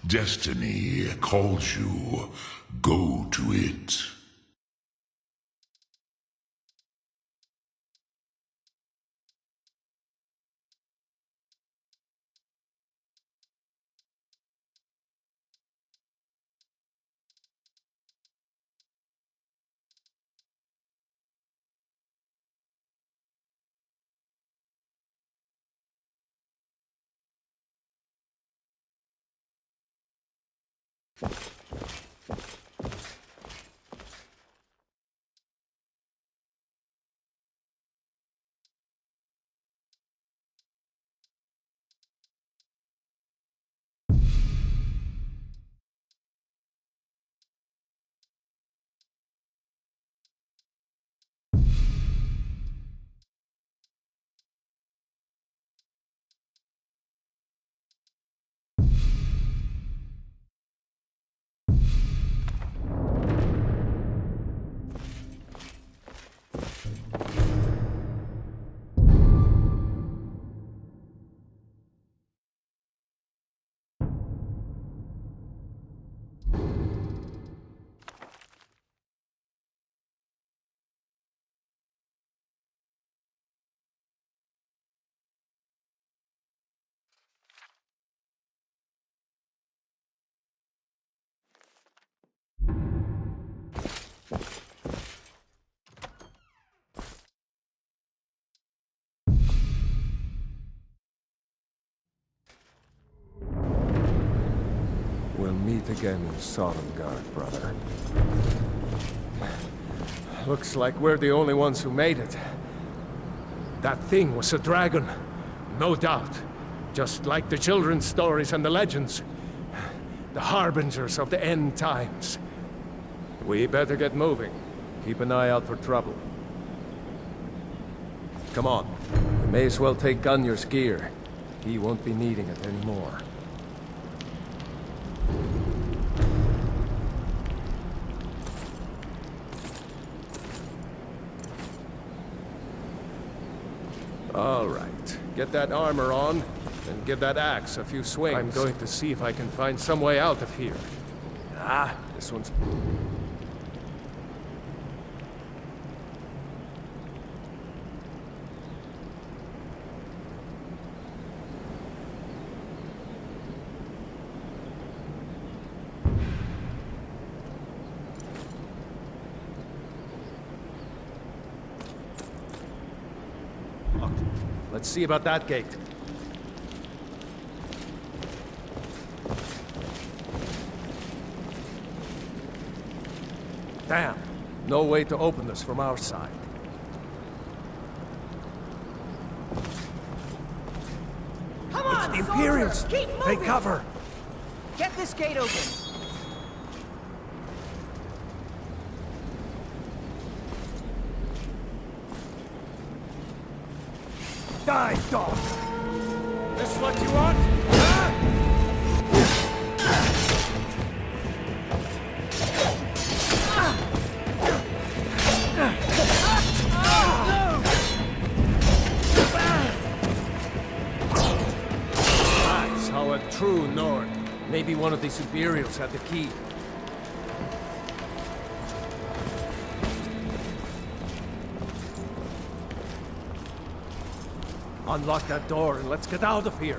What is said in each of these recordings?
Destiny calls you. Go to it. We'll meet again in Sodengard, brother. Looks like we're the only ones who made it. That thing was a dragon, no doubt. Just like the children's stories and the legends. The harbingers of the end times. We better get moving. Keep an eye out for trouble. Come on. We may as well take Gunjar's gear. He won't be needing it anymore. All right. Get that armor on, and give that axe a few swings. I'm going to see if I can find some way out of here. Ah, this one's... Let's see about that gate. Damn. No way to open this from our side. Come on, it's the Imperials! Keep moving! Take cover! Get this gate open! Die, dog! This what you want? That's how a true Nord. Maybe one of the Imperials had the key. Unlock that door and let's get out of here.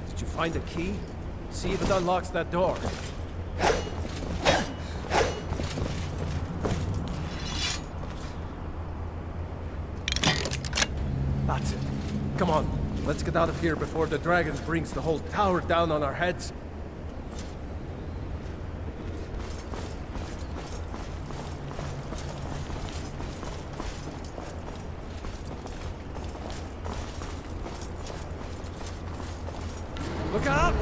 Did you find a key? See if it unlocks that door. That's it. Come on, let's get out of here before the dragon brings the whole tower down on our heads. Look out!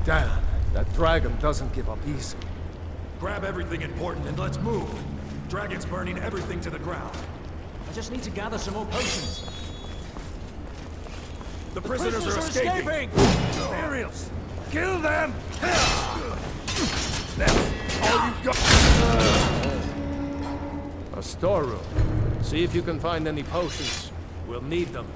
Damn, that dragon doesn't give up easy. Grab everything important and let's move. Dragon's burning everything to the ground. I just need to gather some more potions. The prisoners are escaping! Ariels, kill them! All you've got. A storeroom. See if you can find any potions. We'll need them.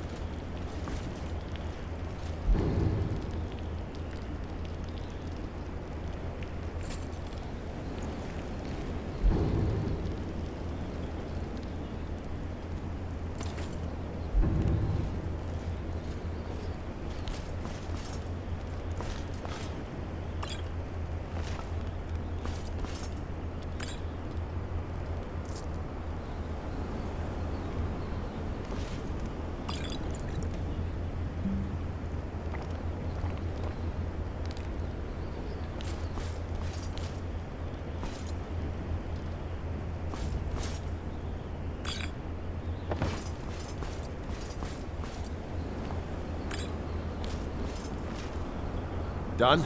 Done?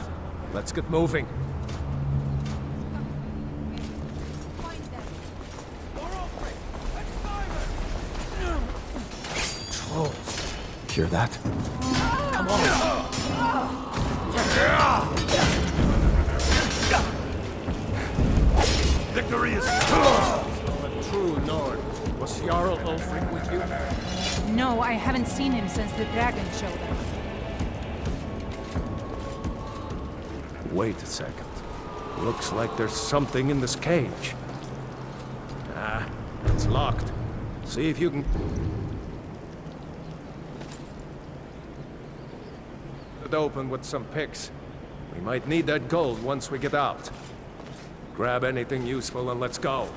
Let's get moving. Trolls. Hear that? Come on! Victory is A true Nord. Was Jarl Ulfric with you? No, I haven't seen him since the dragon showed up. Wait a second. Looks like there's something in this cage. Ah, it's locked. See if you can... It open with some picks. We might need that gold once we get out. Grab anything useful and let's go.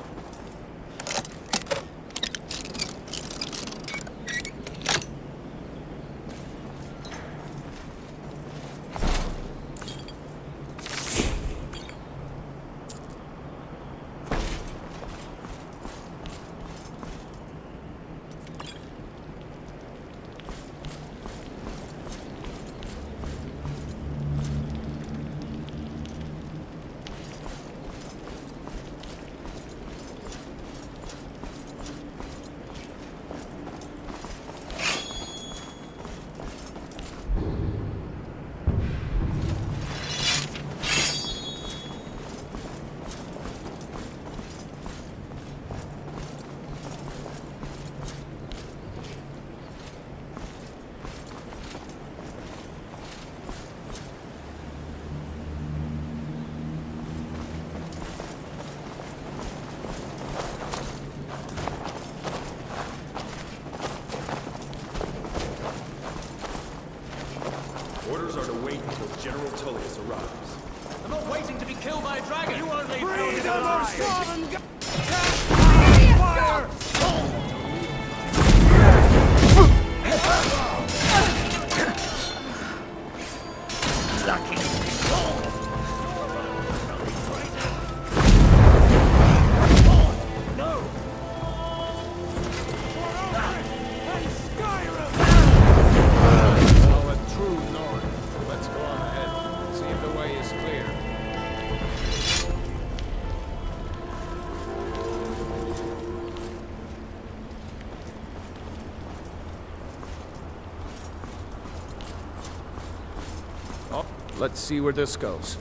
Orders are to wait until General Tullius arrives. I'm not waiting to be killed by a dragon! You only Let's see where this goes.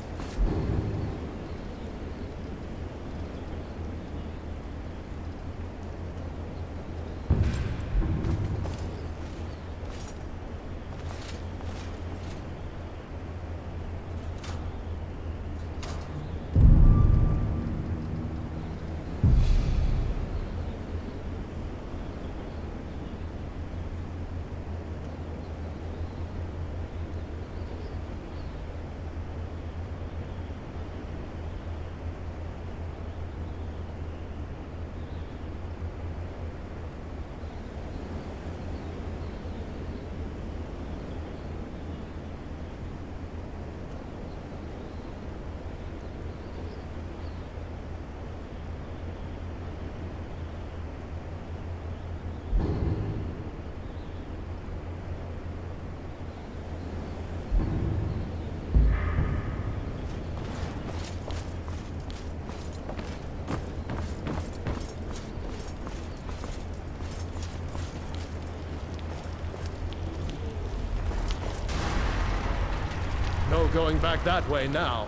No going back that way now.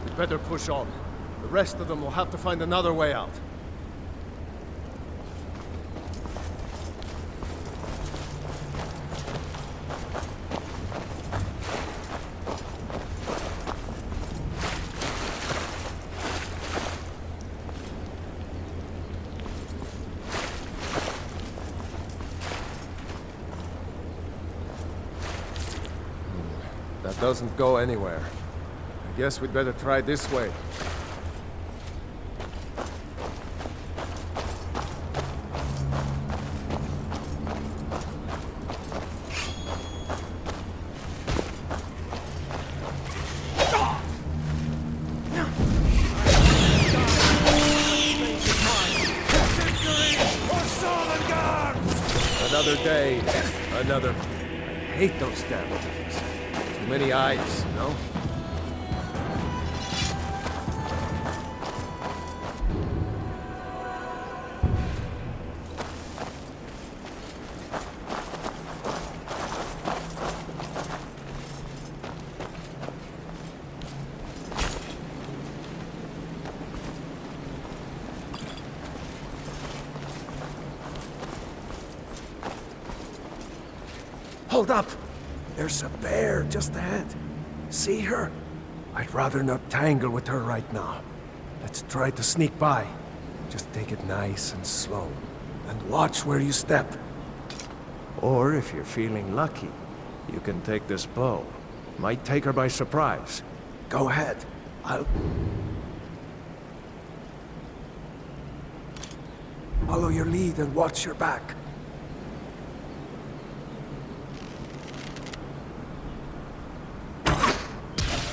We'd better push on. The rest of them will have to find another way out. That doesn't go anywhere. I guess we'd better try this way. Another day, another... I hate those damn things. Too many eyes, you know? Hold up! There's a bear just ahead. See her? I'd rather not tangle with her right now. Let's try to sneak by. Just take it nice and slow. And watch where you step. Or if you're feeling lucky, you can take this bow. Might take her by surprise. Go ahead. I'll... Follow your lead and watch your back.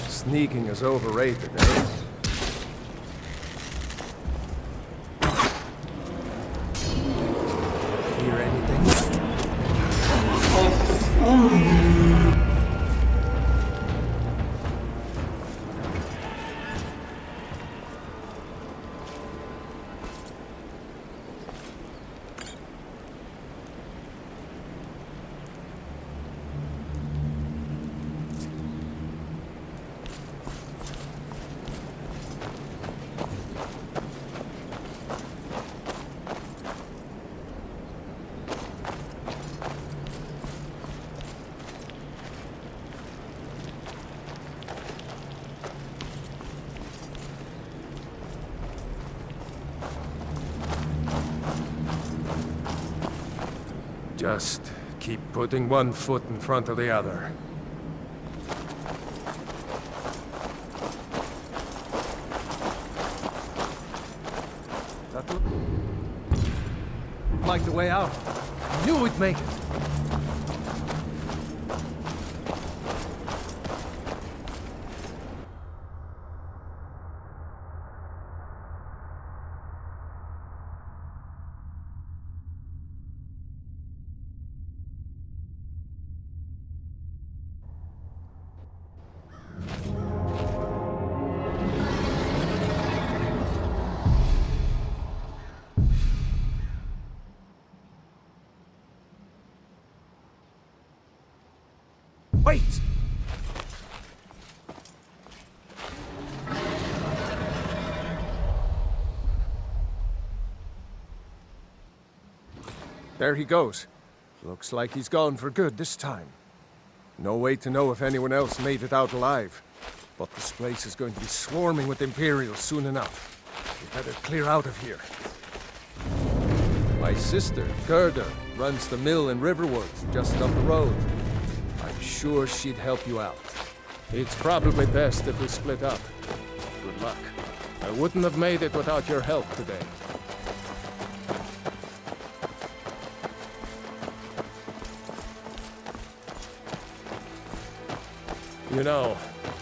Sneaking is overrated, eh? Hear anything? Just keep putting one foot in front of the other. That look like the way out. I knew we'd make it. Wait! There he goes. Looks like he's gone for good this time. No way to know if anyone else made it out alive. But this place is going to be swarming with Imperials soon enough. We better clear out of here. My sister, Gerda, runs the mill in Riverwood, just up the road. I'm sure she'd help you out. It's probably best if we split up. Good luck. I wouldn't have made it without your help today. You know,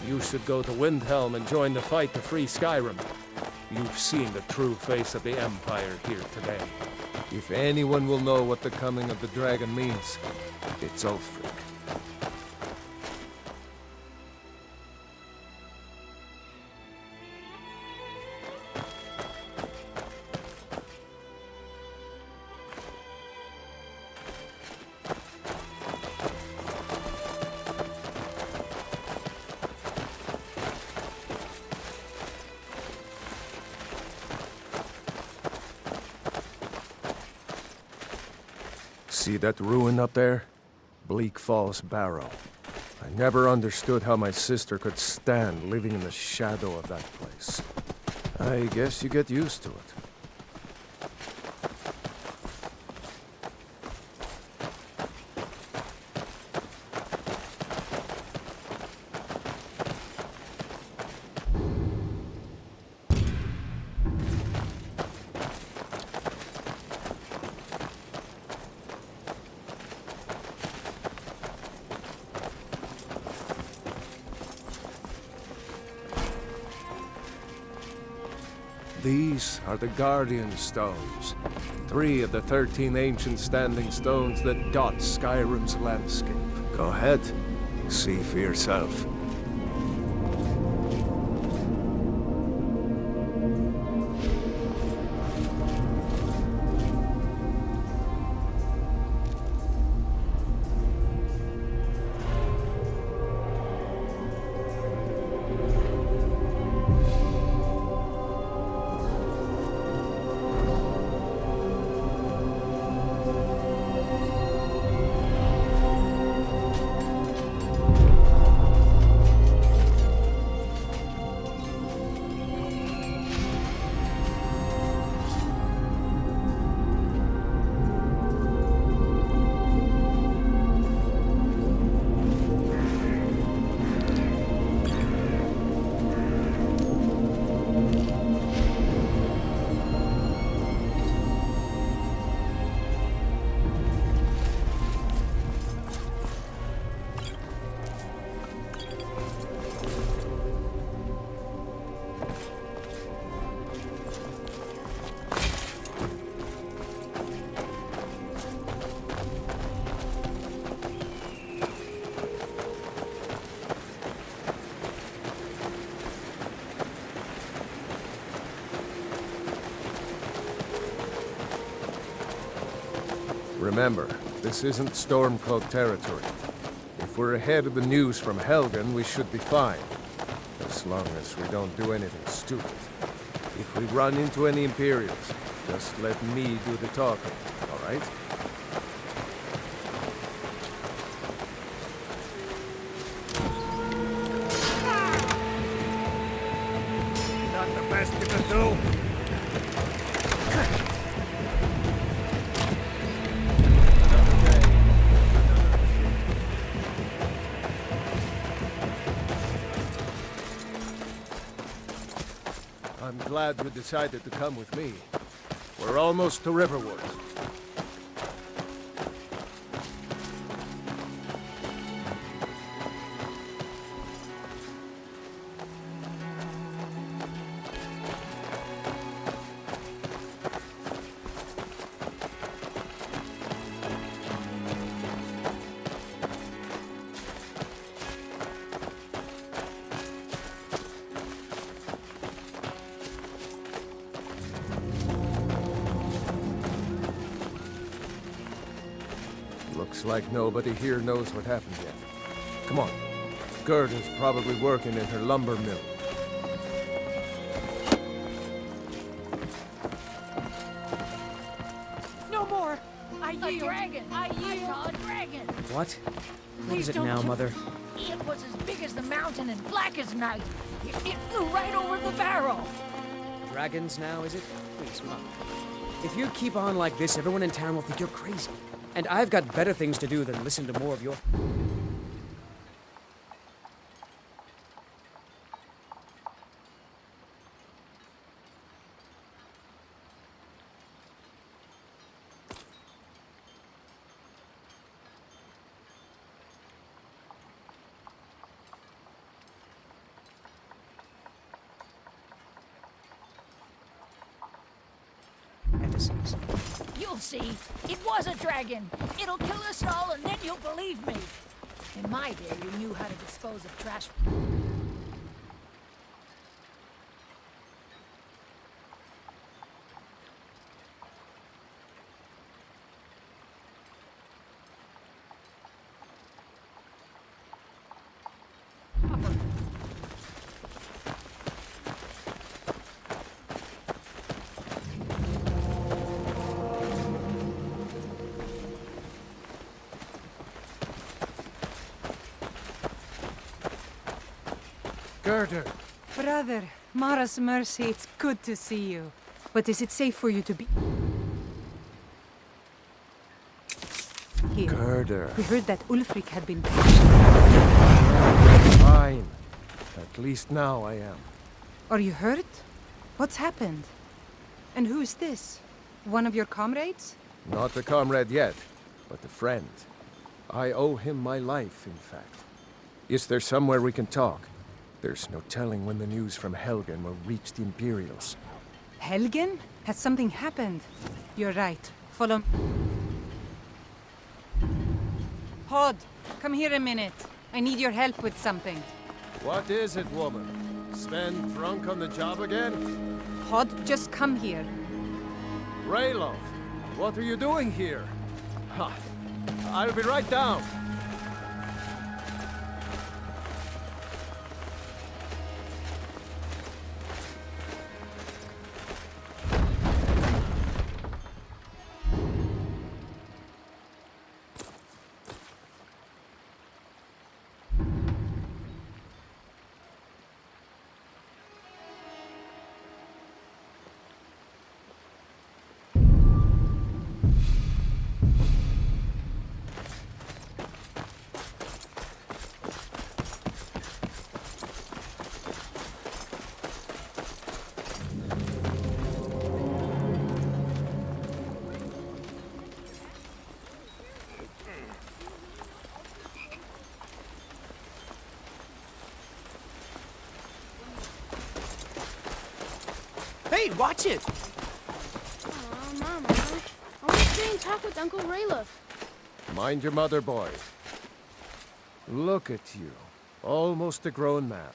you should go to Windhelm and join the fight to free Skyrim. You've seen the true face of the Empire here today. If anyone will know what the coming of the dragon means, it's Ulfric. See that ruin up there? Bleak Falls Barrow. I never understood how my sister could stand living in the shadow of that place. I guess you get used to it. These are the Guardian Stones, 3 of the 13 ancient standing stones that dot Skyrim's landscape. Go ahead, see for yourself. Remember, this isn't Stormcloak territory. If we're ahead of the news from Helgen, we should be fine. As long as we don't do anything stupid. If we run into any Imperials, just let me do the talking, all right? Not the best you can do. I'm glad you decided to come with me. We're almost to Riverwood. Looks like nobody here knows what happened yet. Come on. Gerda's probably working in her lumber mill. No more! I yield. I saw a dragon. What? What is it don't now, kill- Mother? It was as big as the mountain and black as night. It flew right over the barrel. Dragons now, is it? Please, Mom. If you keep on like this, everyone in town will think you're crazy. And I've got better things to do than listen to more of your... fantasies. You'll see. It was a dragon. It'll kill us all, and then you'll believe me. In my day, you knew how to dispose of trash. Girder, Brother, Mara's mercy, it's good to see you. But is it safe for you to be here? Girder. We heard that Ulfric had been... Fine. At least now I am. Are you hurt? What's happened? And who's this? One of your comrades? Not a comrade yet, but a friend. I owe him my life, in fact. Is there somewhere we can talk? There's no telling when the news from Helgen will reach the Imperials. Helgen? Has something happened? You're right. Follow... Hod, come here a minute. I need your help with something. What is it, woman? Sven drunk on the job again? Hod, just come here. Rayloff, what are you doing here? Ha! I'll be right down. Hey, watch it! Aw, Mama. I want to stay and talk with Uncle Rayloff. Mind your mother, boy. Look at you. Almost a grown man.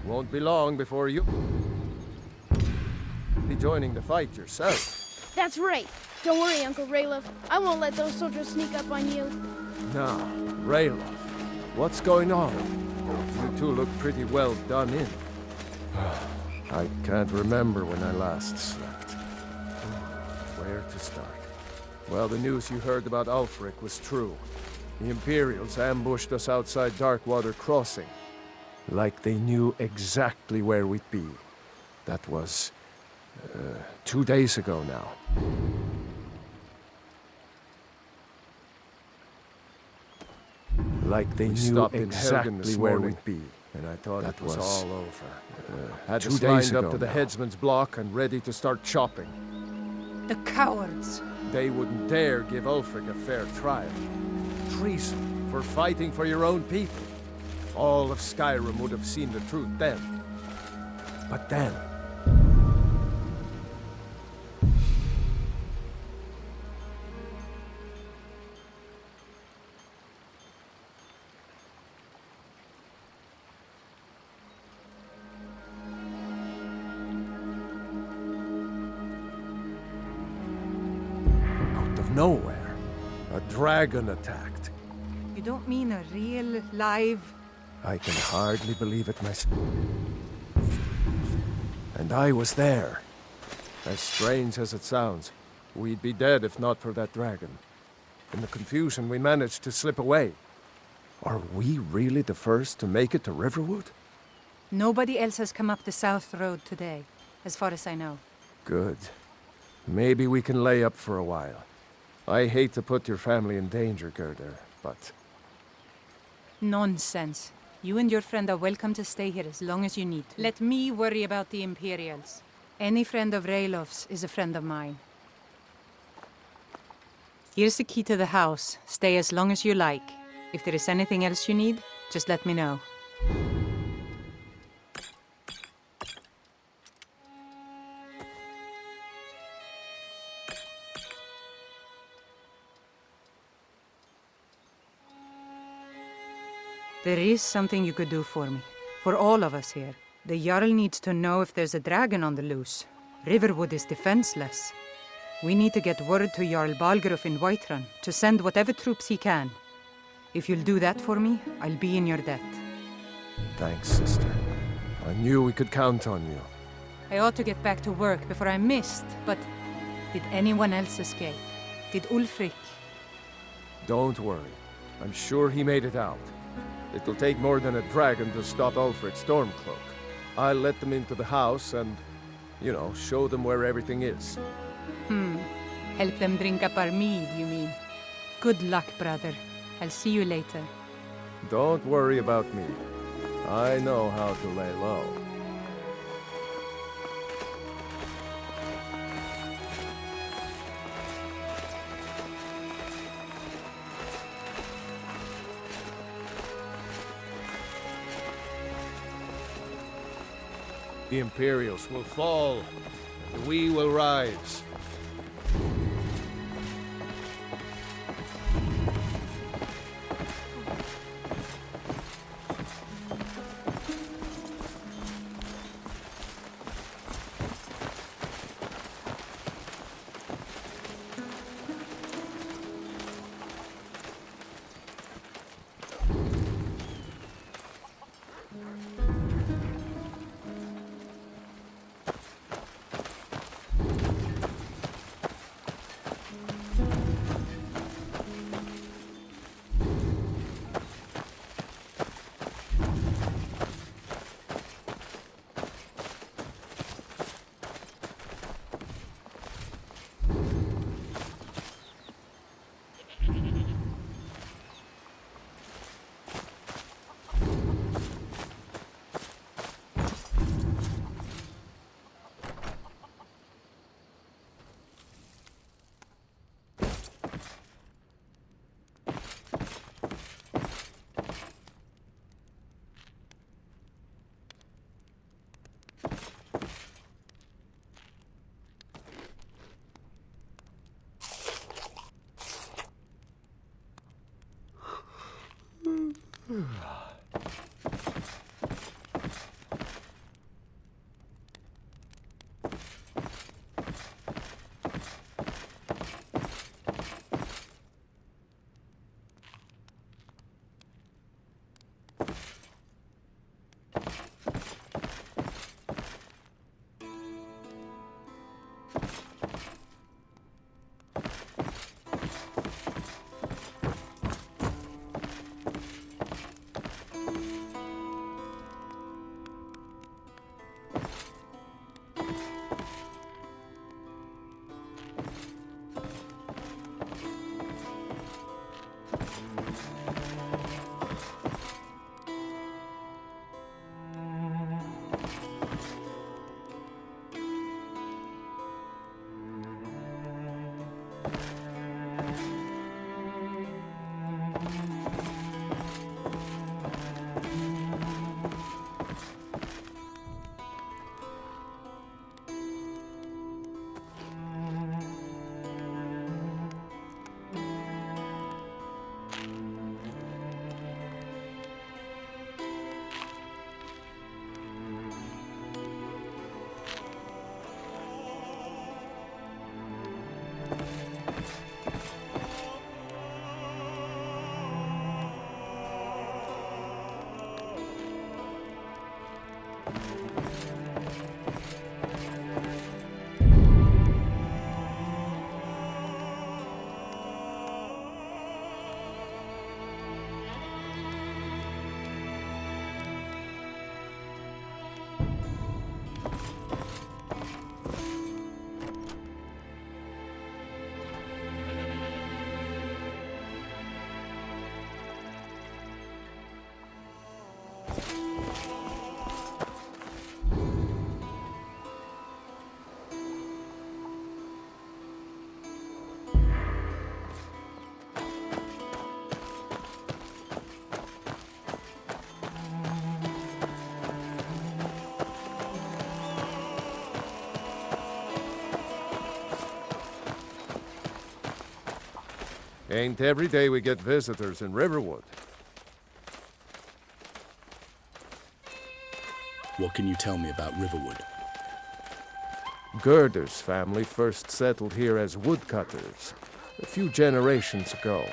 Won't be long before you be joining the fight yourself. That's right. Don't worry, Uncle Rayloff. I won't let those soldiers sneak up on you. Now, Rayloff, what's going on? You two look pretty well done in. I can't remember when I last slept. Where to start? Well, the news you heard about Ulfric was true. The Imperials ambushed us outside Darkwater Crossing. Like they knew exactly where we'd be. That was 2 days ago now. Like they knew exactly where we'd be. And I thought it was all over. Had us lined up to the headsman's block and ready to start chopping. The cowards. They wouldn't dare give Ulfric a fair trial. Treason for fighting for your own people. All of Skyrim would have seen the truth then. But then... nowhere, a dragon attacked. You don't mean a real, live... I can hardly believe it myself. And I was there. As strange as it sounds, we'd be dead if not for that dragon. In the confusion, we managed to slip away. Are we really the first to make it to Riverwood? Nobody else has come up the South Road today, as far as I know. Good. Maybe we can lay up for a while. I hate to put your family in danger, Gerda, but... Nonsense. You and your friend are welcome to stay here as long as you need to. Let me worry about the Imperials. Any friend of Raylof's is a friend of mine. Here's the key to the house. Stay as long as you like. If there is anything else you need, just let me know. There is something you could do for me. For all of us here. The Jarl needs to know if there's a dragon on the loose. Riverwood is defenseless. We need to get word to Jarl Balgruuf in Whiterun to send whatever troops he can. If you'll do that for me, I'll be in your debt. Thanks, sister. I knew we could count on you. I ought to get back to work before I missed, but did anyone else escape? Did Ulfric? Don't worry. I'm sure he made it out. It'll take more than a dragon to stop Ulfric's Stormcloak. I'll let them into the house and, you know, show them where everything is. Help them drink up our mead, you mean? Good luck, brother. I'll see you later. Don't worry about me. I know how to lay low. The Imperials will fall, and we will rise. Ain't every day we get visitors in Riverwood. What can you tell me about Riverwood? Gerder's family first settled here as woodcutters a few generations ago.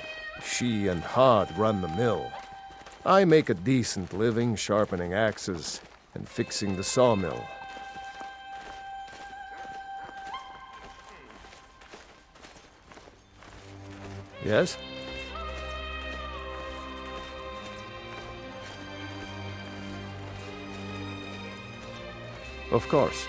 She and Hod run the mill. I make a decent living sharpening axes and fixing the sawmill. Yes? Of course.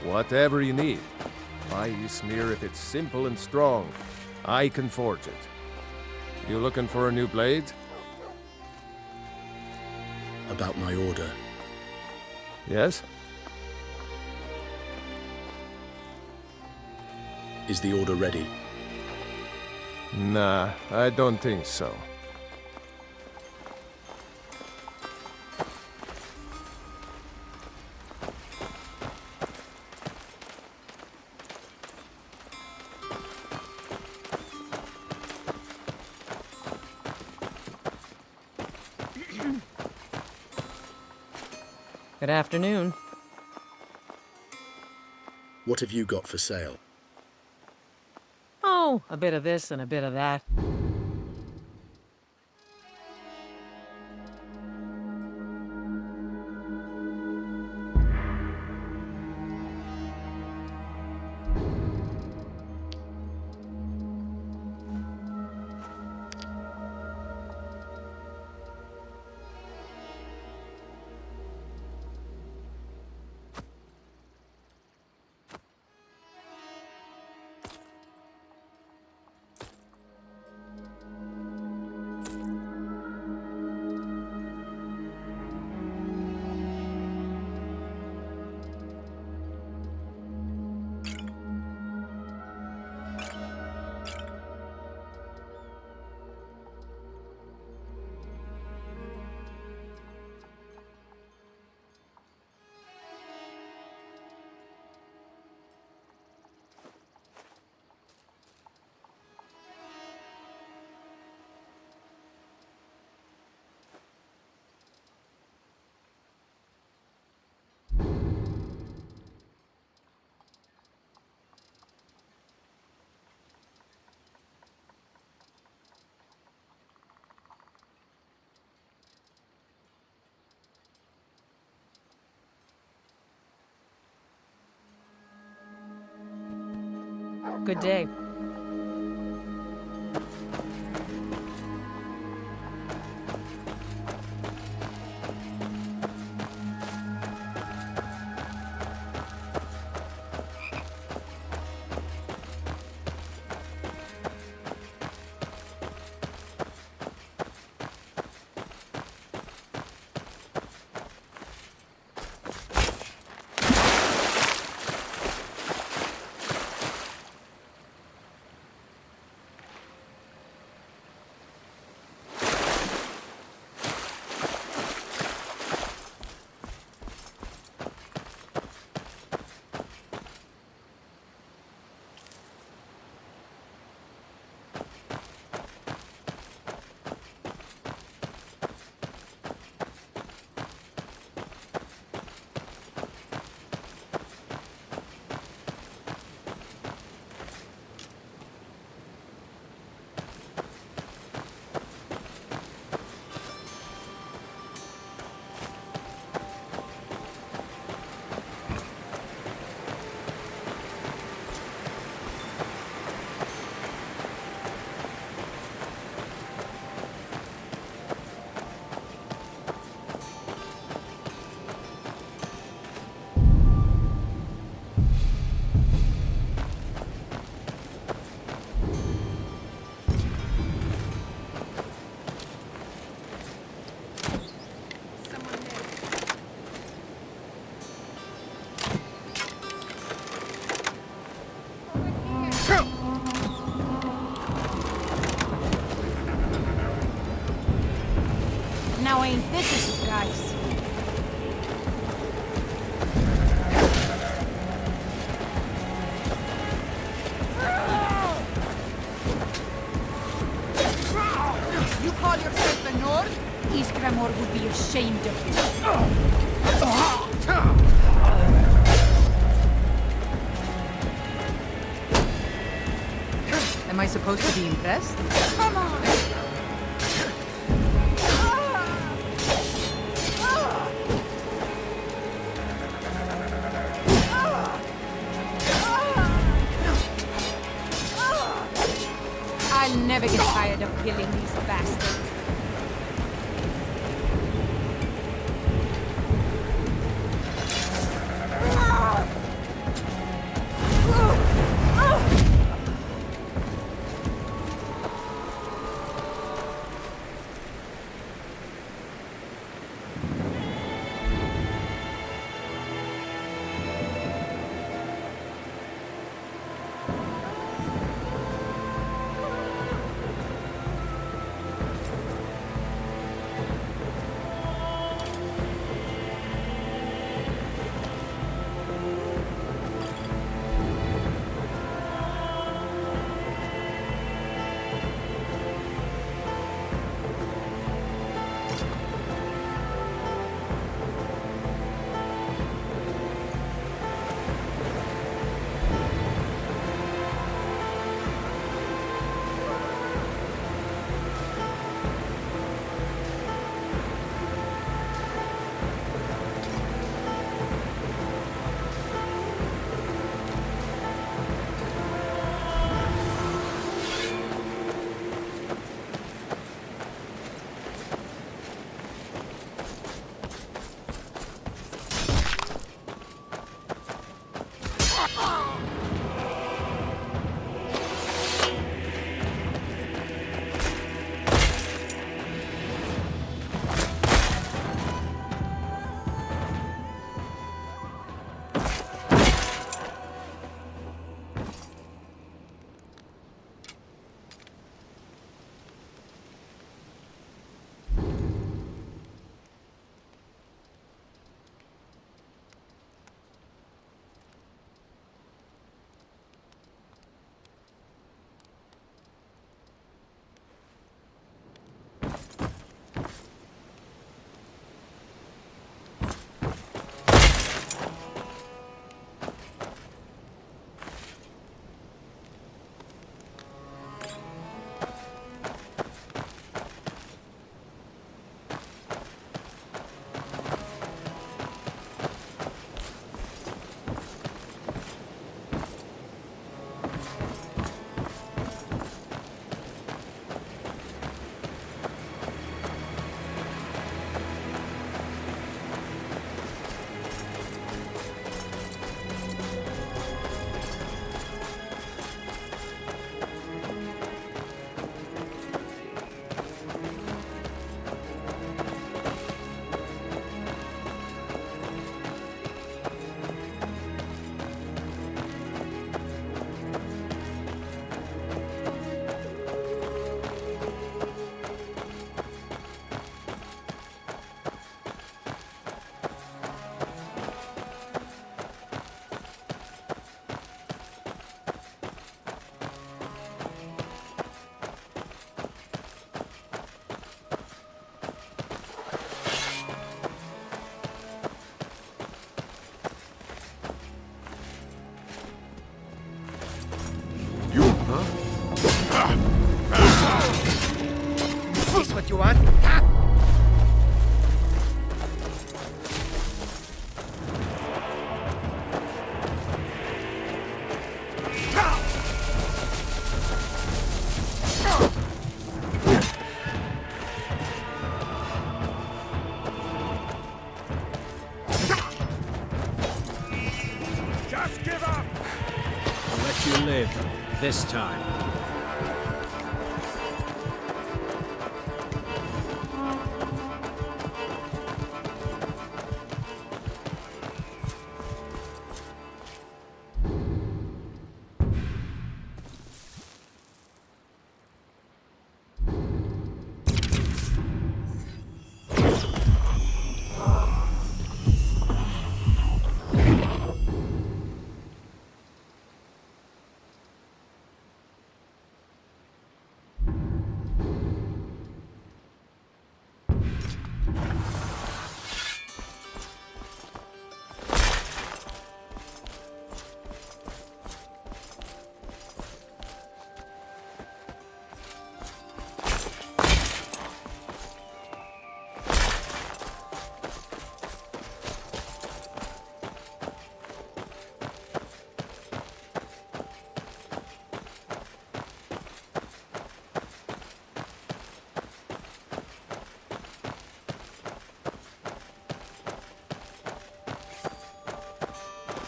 Whatever you need. My smear, if it's simple and strong, I can forge it. You looking for a new blade? About my order. Yes? Is the order ready? Nah, I don't think so. Good afternoon. What have you got for sale? Oh, a bit of this and a bit of that. Good day. ashamed of you. Am I supposed to be impressed? Come on! I'll never get tired of killing these bastards. Is this what you want? Ha! Just give up! I'll let you live. This time.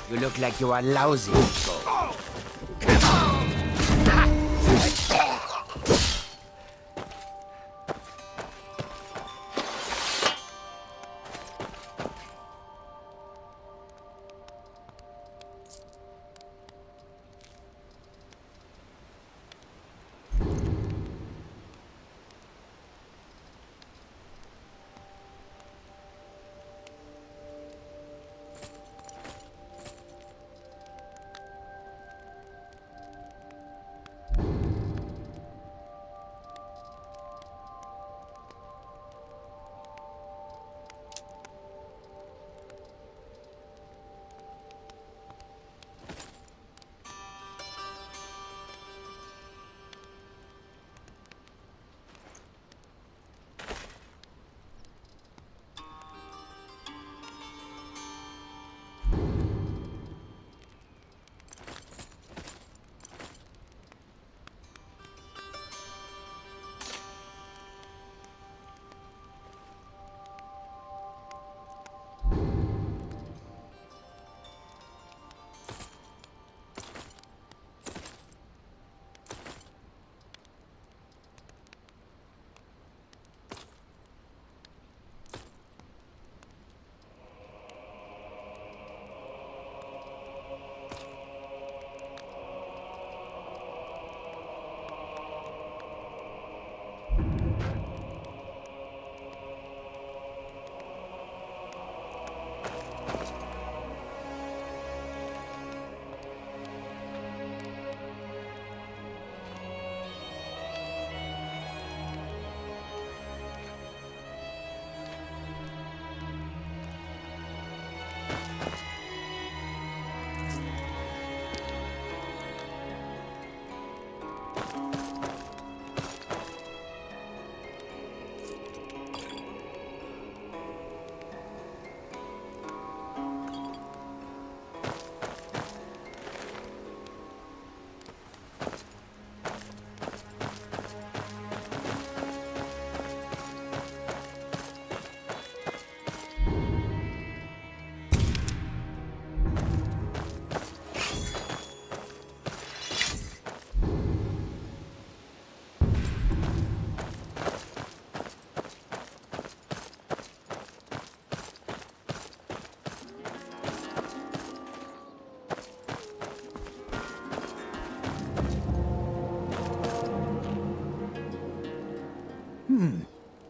You look like you are lousy.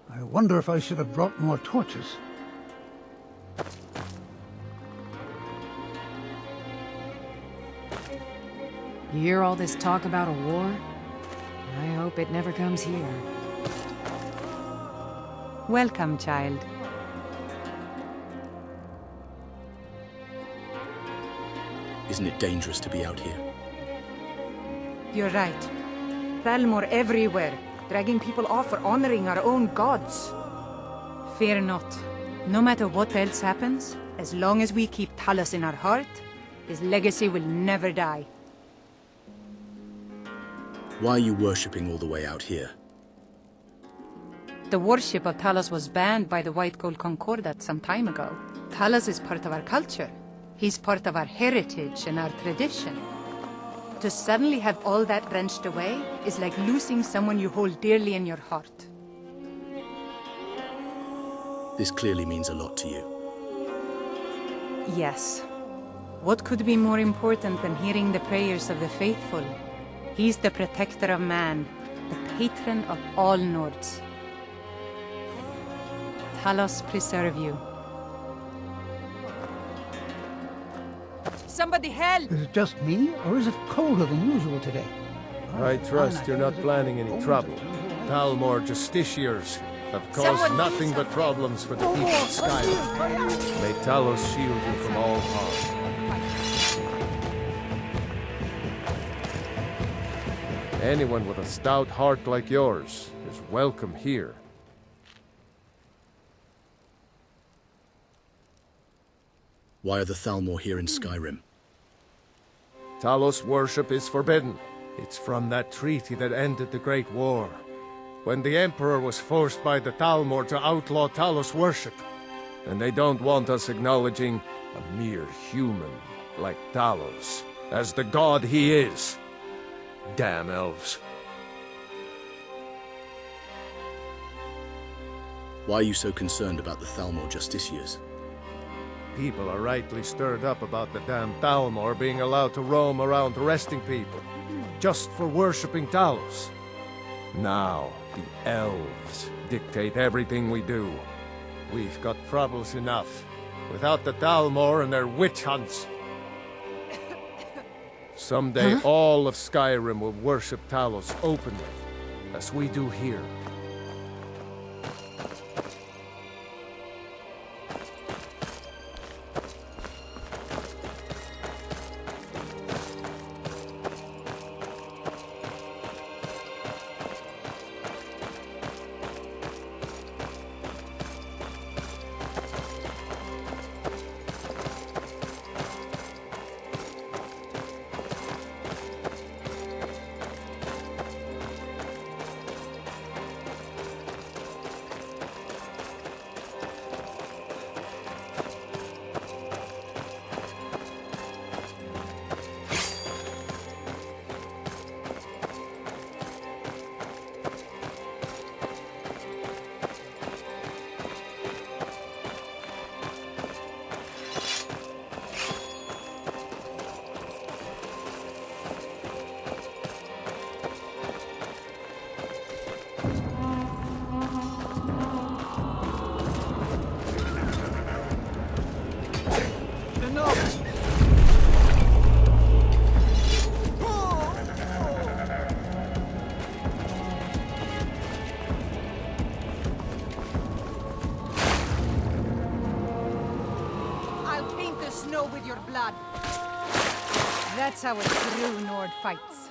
I wonder if I should have brought more torches. You hear all this talk about a war? I hope it never comes here. Welcome, child. Isn't it dangerous to be out here? You're right. Thalmor everywhere, dragging people off for honoring our own gods. Fear not. No matter what else happens, as long as we keep Talos in our heart, his legacy will never die. Why are you worshipping all the way out here? The worship of Talos was banned by the White Gold Concordat some time ago. Talos is part of our culture. He's part of our heritage and our tradition. To suddenly have all that wrenched away is like losing someone you hold dearly in your heart. This clearly means a lot to you. Yes. What could be more important than hearing the prayers of the faithful? He's the protector of man, the patron of all Nords. Talos preserve you. Somebody help! Is it just me, or is it colder than usual today? I trust you're not planning any trouble. Thalmor Justiciars have caused nothing but problems for the people of Skyrim. May Talos shield you from all harm. Anyone with a stout heart like yours is welcome here. Why are the Thalmor here in Skyrim? Talos worship is forbidden. It's from that treaty that ended the Great War, when the Emperor was forced by the Thalmor to outlaw Talos worship. And they don't want us acknowledging a mere human like Talos, as the god he is. Damn elves. Why are you so concerned about the Thalmor Justiciars? People are rightly stirred up about the damn Thalmor being allowed to roam around arresting people, just for worshipping Talos. Now, the elves dictate everything we do. We've got troubles enough, without the Thalmor and their witch hunts. Someday all of Skyrim will worship Talos openly, as we do here. With your blood. That's how a true Nord fights.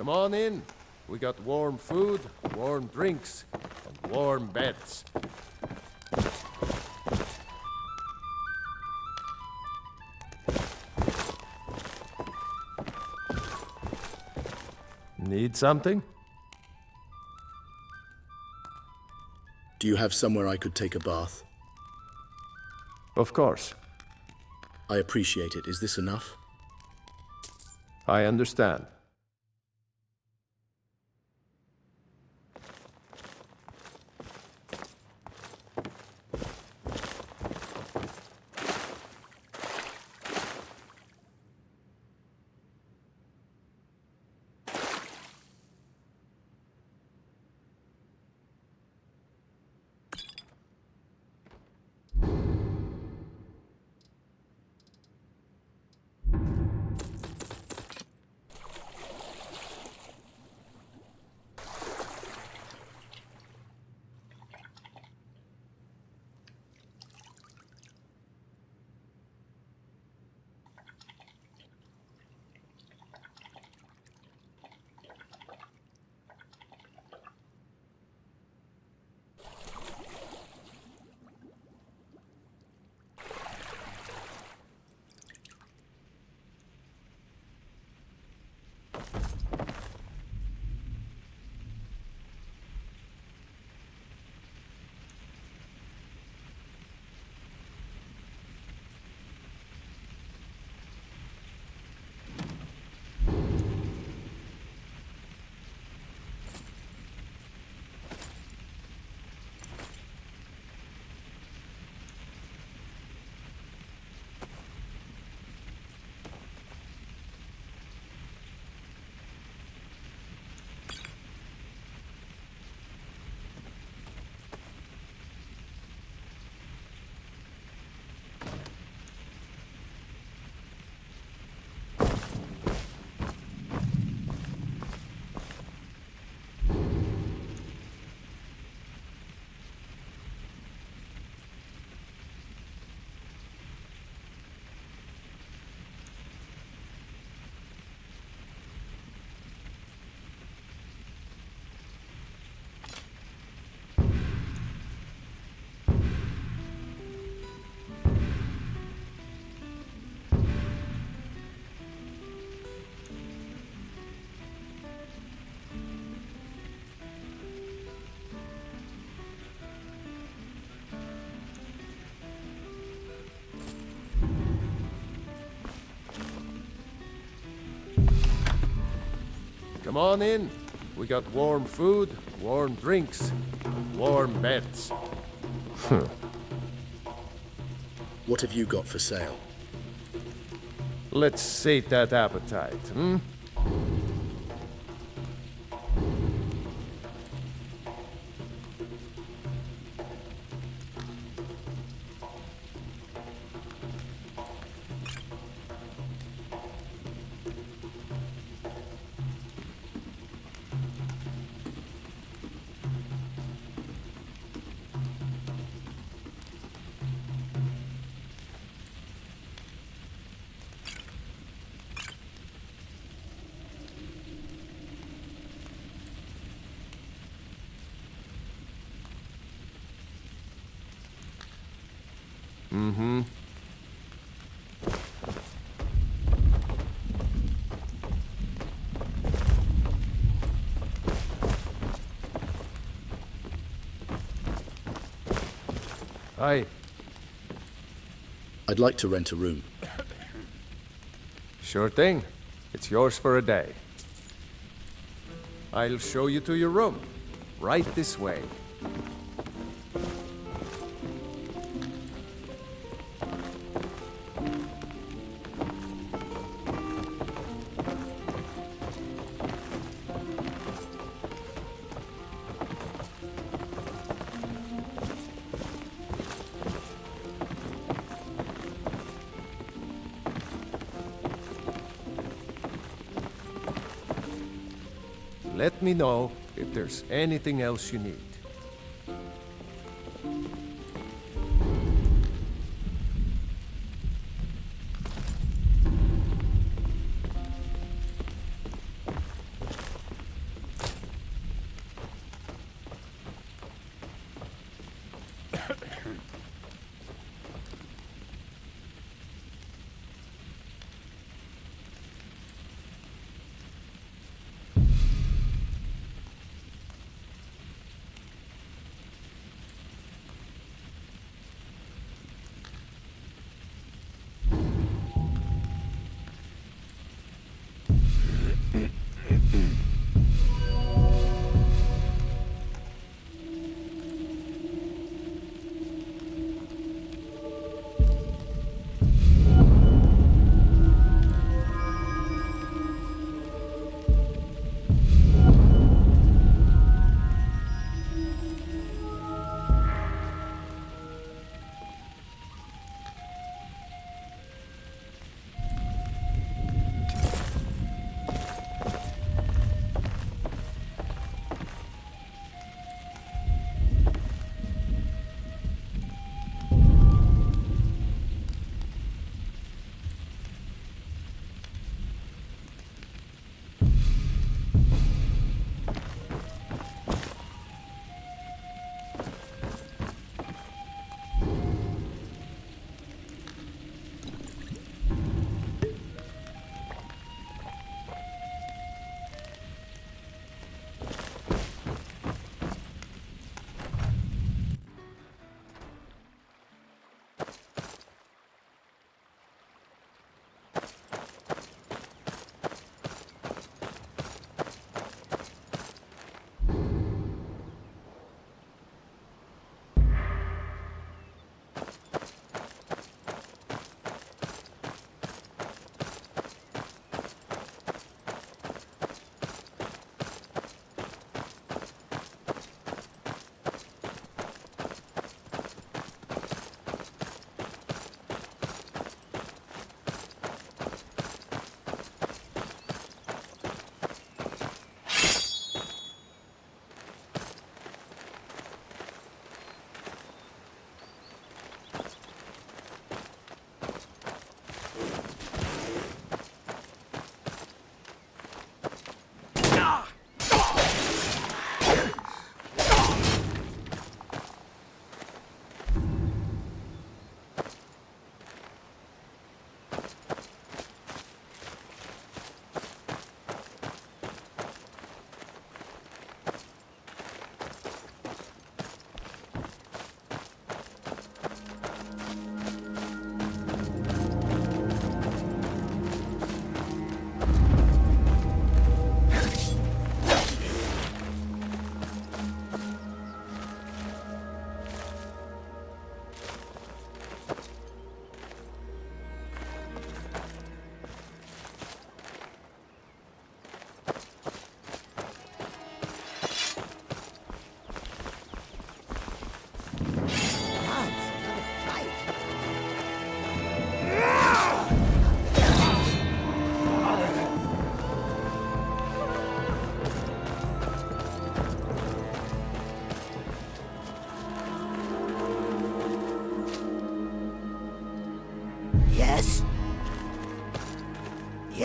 Come on in. We got warm food, warm drinks, and warm beds. Need something? Do you have somewhere I could take a bath? Of course. I appreciate it. Is this enough? I understand. Come on in. We got warm food, warm drinks, warm beds. What have you got for sale? Let's sate that appetite, hmm? Mm-hmm. Hi. I'd like to rent a room. Sure thing. It's yours for a day. I'll show you to your room. Right this way. Let me know if there's anything else you need.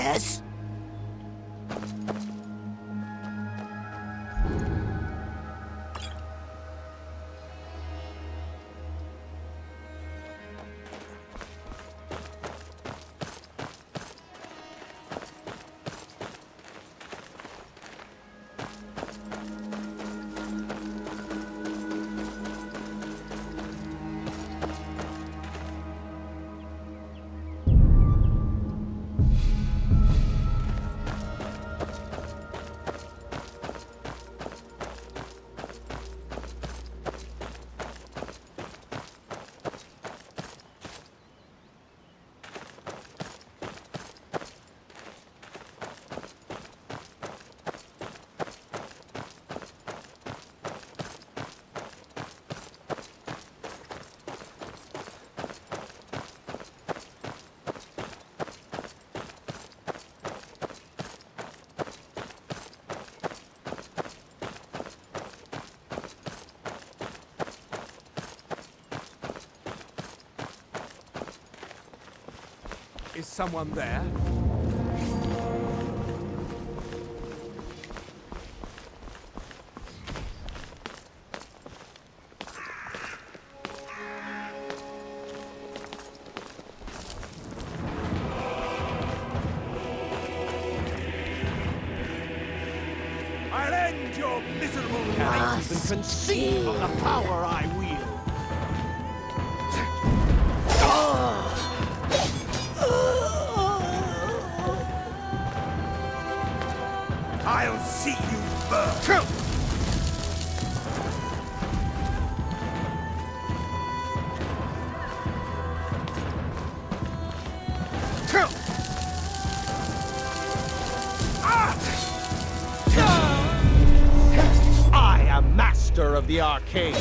Yes? Is someone there? I'll end your miserable life and conceive of the power I wield. I'll see you burn! I am master of the arcane.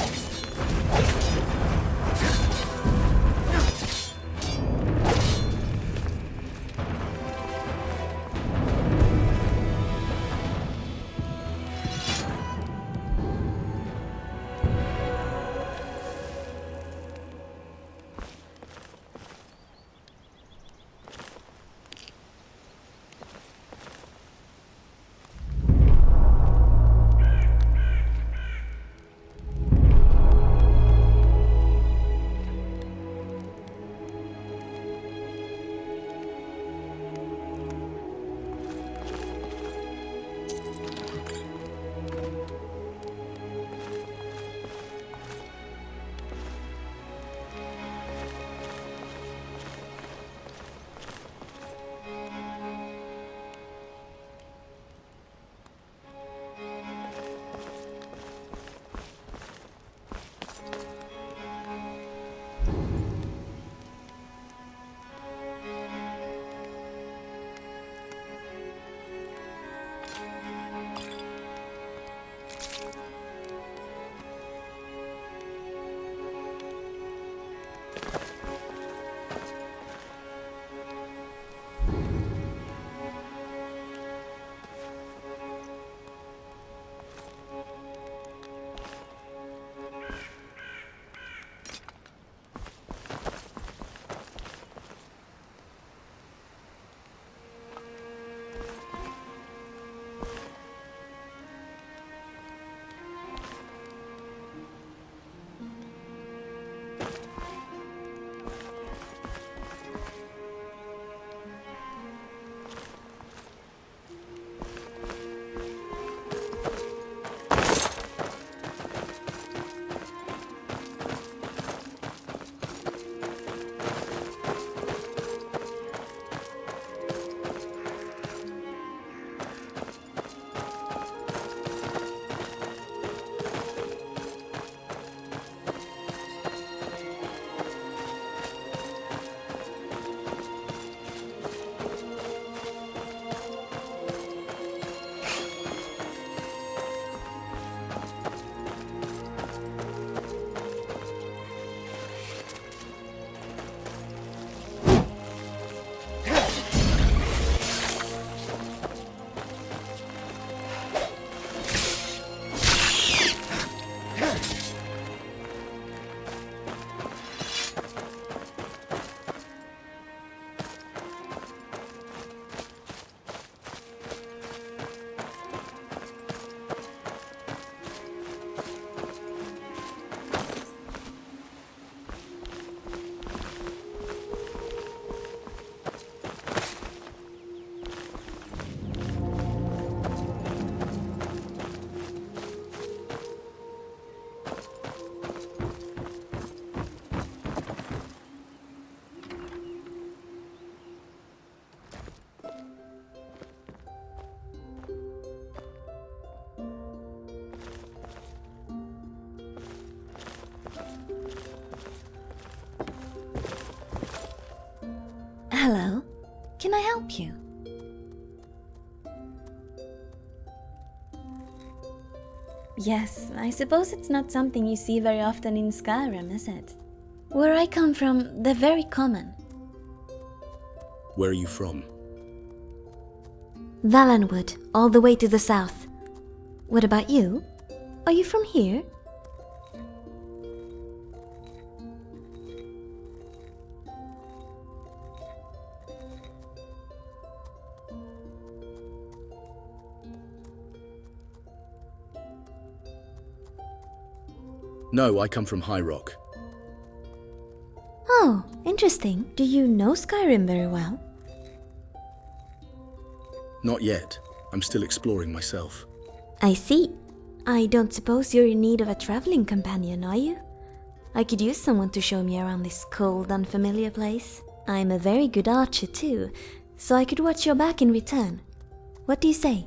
Can I help you? Yes, I suppose it's not something you see very often in Skyrim, is it? Where I come from, they're very common. Where are you from? Valenwood, all the way to the south. What about you? Are you from here? No, I come from High Rock. Oh, interesting. Do you know Skyrim very well? Not yet. I'm still exploring myself. I see. I don't suppose you're in need of a traveling companion, are you? I could use someone to show me around this cold, unfamiliar place. I'm a very good archer too, so I could watch your back in return. What do you say?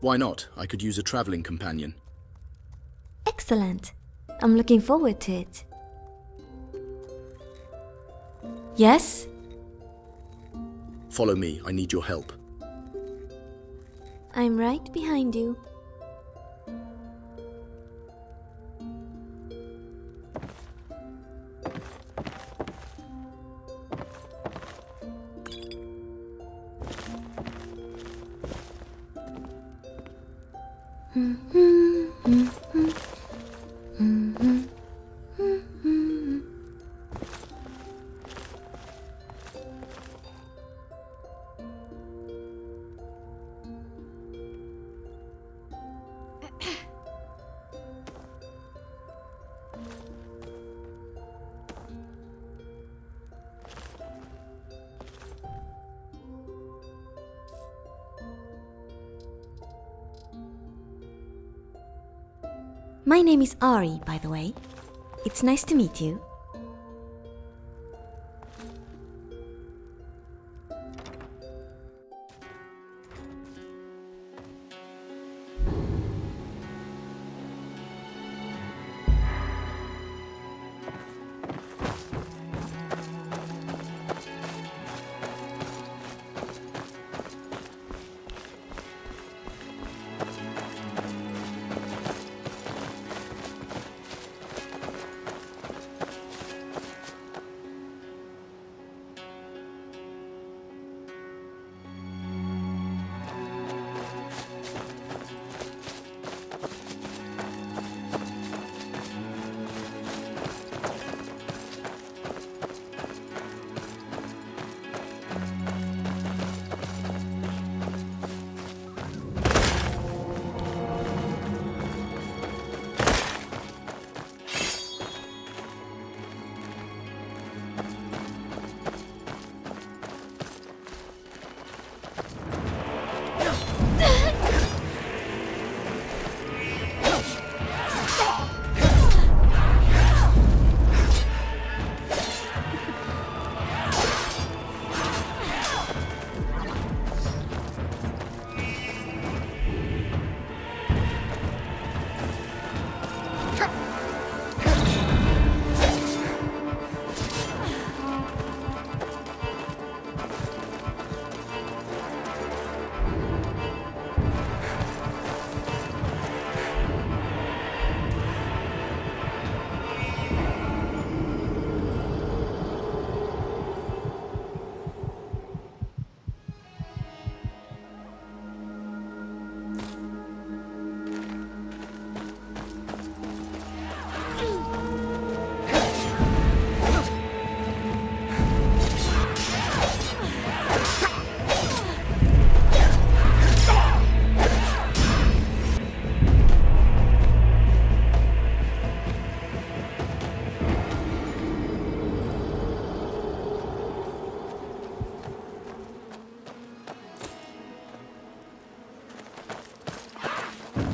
Why not? I could use a traveling companion. Excellent. I'm looking forward to it. Yes? Follow me. I need your help. I'm right behind you. My name is Ari, by the way. It's nice to meet you.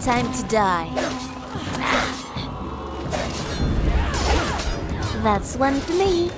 Time to die. That's one for me.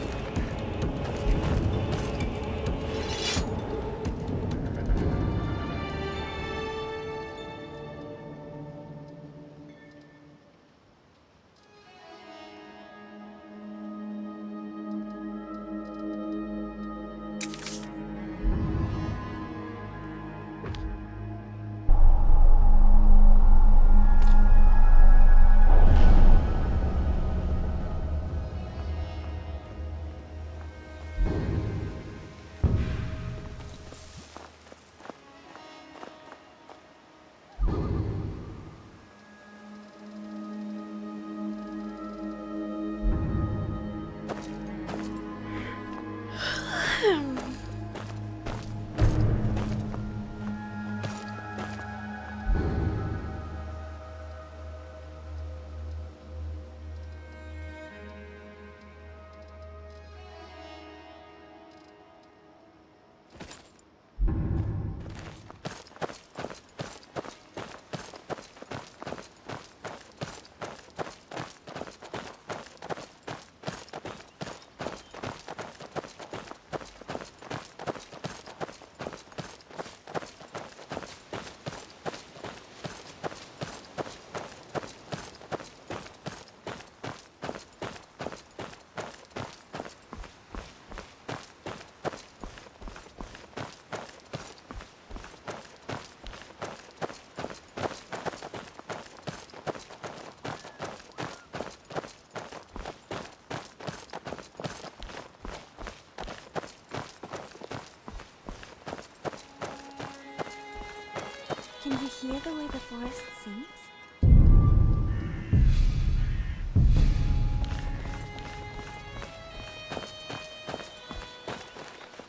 hear the way the forest sings?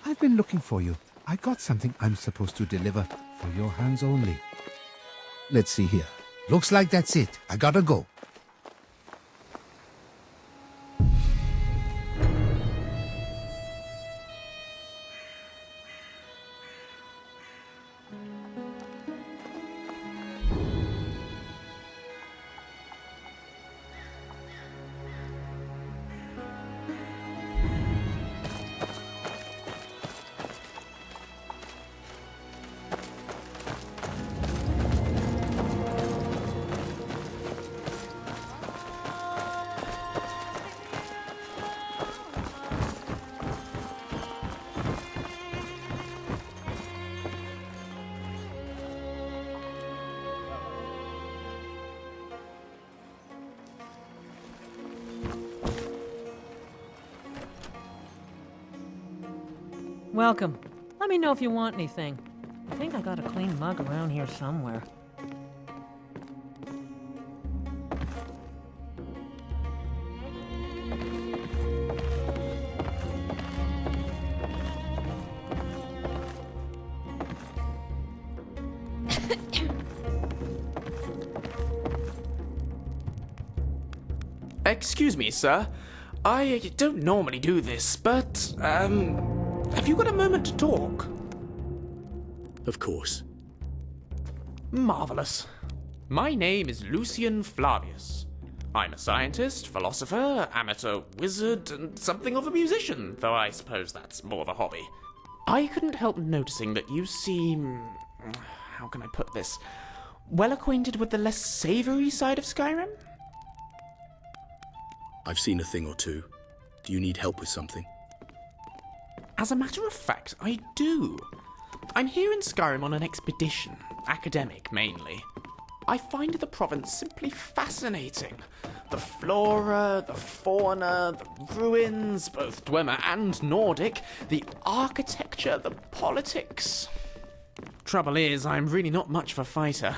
I've been looking for you. I got something I'm supposed to deliver for your hands only. Let's see here. Looks like that's it. I gotta go. Welcome. Let me know if you want anything. I think I got a clean mug around here somewhere. Excuse me, sir. I don't normally do this, but, have you got a moment to talk? Of course. Marvelous. My name is Lucian Flavius. I'm a scientist, philosopher, amateur wizard, and something of a musician, though I suppose that's more of a hobby. I couldn't help noticing that you seem... how can I put this? Well acquainted with the less savoury side of Skyrim? I've seen a thing or two. Do you need help with something? As a matter of fact, I do. I'm here in Skyrim on an expedition, academic mainly. I find the province simply fascinating. The flora, the fauna, the ruins, both Dwemer and Nordic, the architecture, the politics. Trouble is, I'm really not much of a fighter.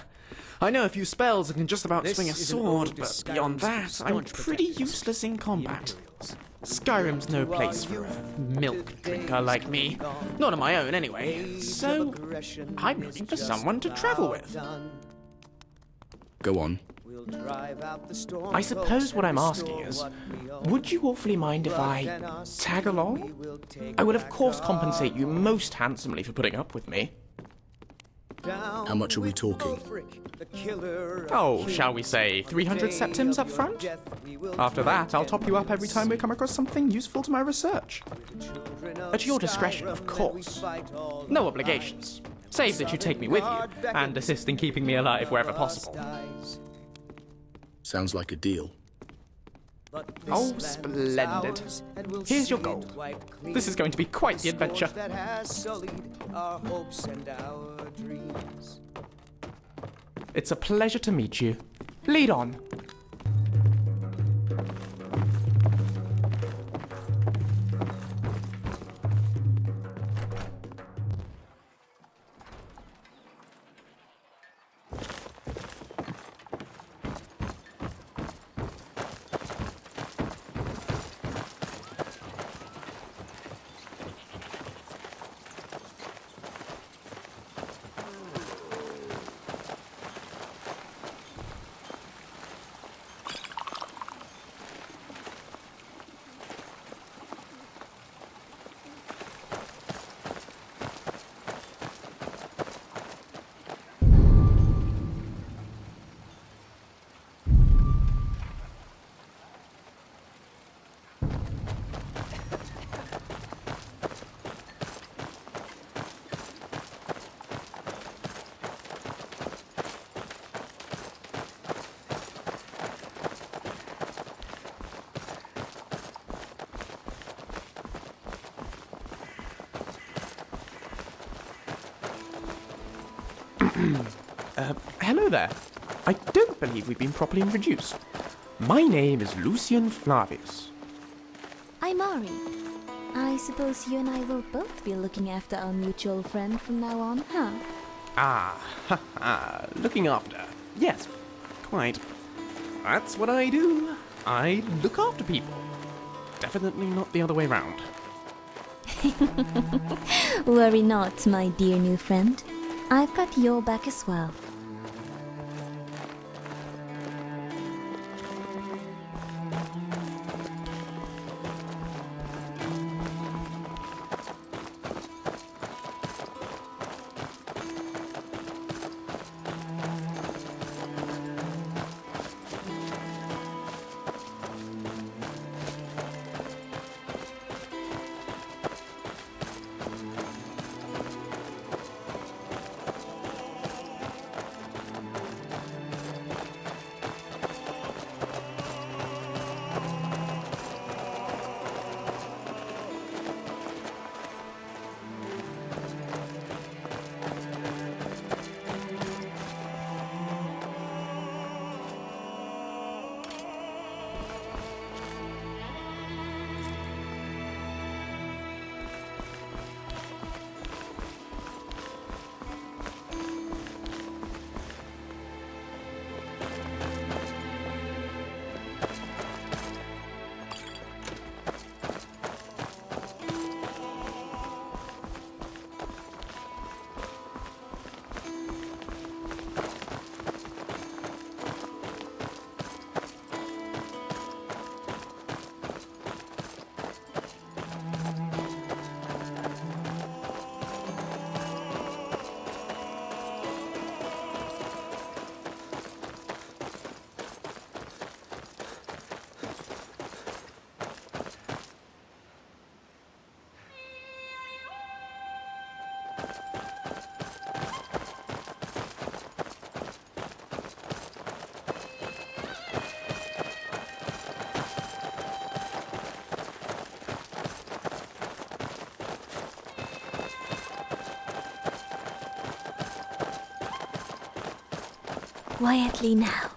I know a few spells and can just about swing a sword, but beyond that, I'm pretty useless in combat. Skyrim's no place for a milk drinker like me. Not on my own, anyway. So, I'm looking for someone to travel with. Go on. I suppose what I'm asking is, would you awfully mind if I tag along? I would of course compensate you most handsomely for putting up with me. How much are we talking? Oh, shall we say 300 septims up front? After that, I'll top you up every time we come across something useful to my research. At your discretion, of course. No obligations. Save that you take me with you, and assist in keeping me alive wherever possible. Sounds like a deal. Oh, splendid. Here's your gold. This is going to be quite the adventure. It's a pleasure to meet you. Lead on. Hello there. I don't believe we've been properly introduced. My name is Lucian Flavius. I'm Ari. I suppose you and I will both be looking after our mutual friend from now on, huh? Looking after. Yes, quite. That's what I do. I look after people. Definitely not the other way round. Worry not, my dear new friend. I've got your back as well. Quietly now.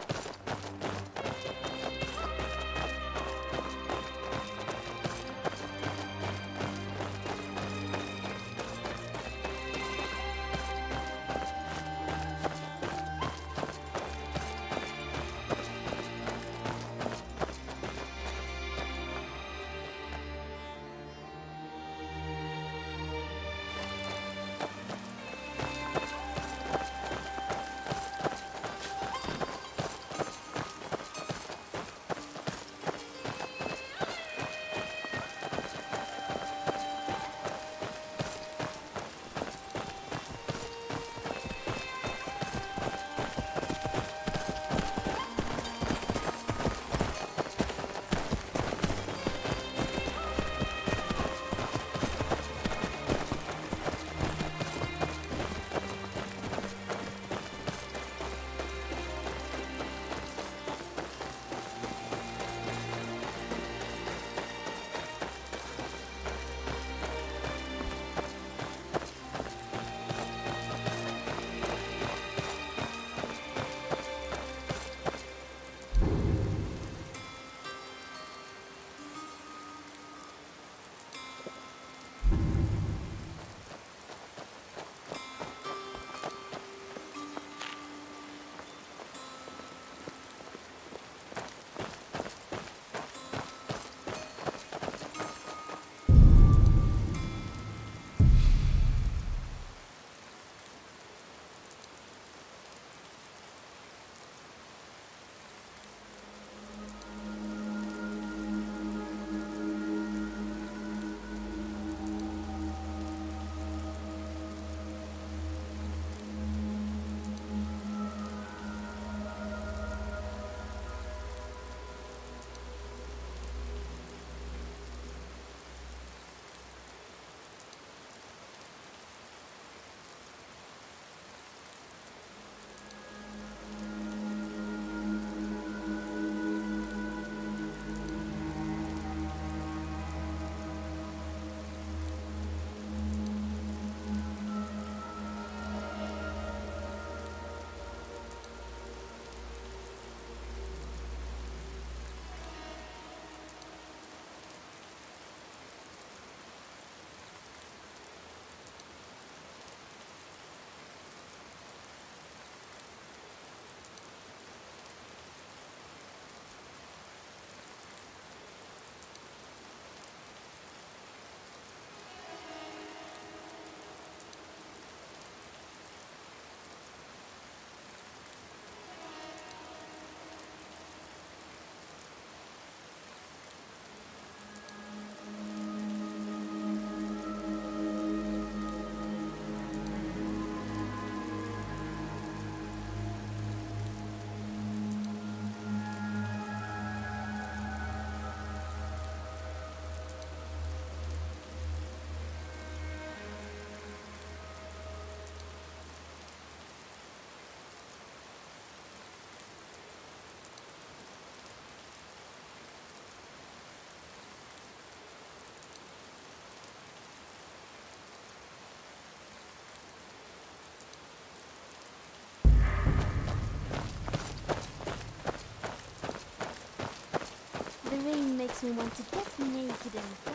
makes me want to get naked and dance.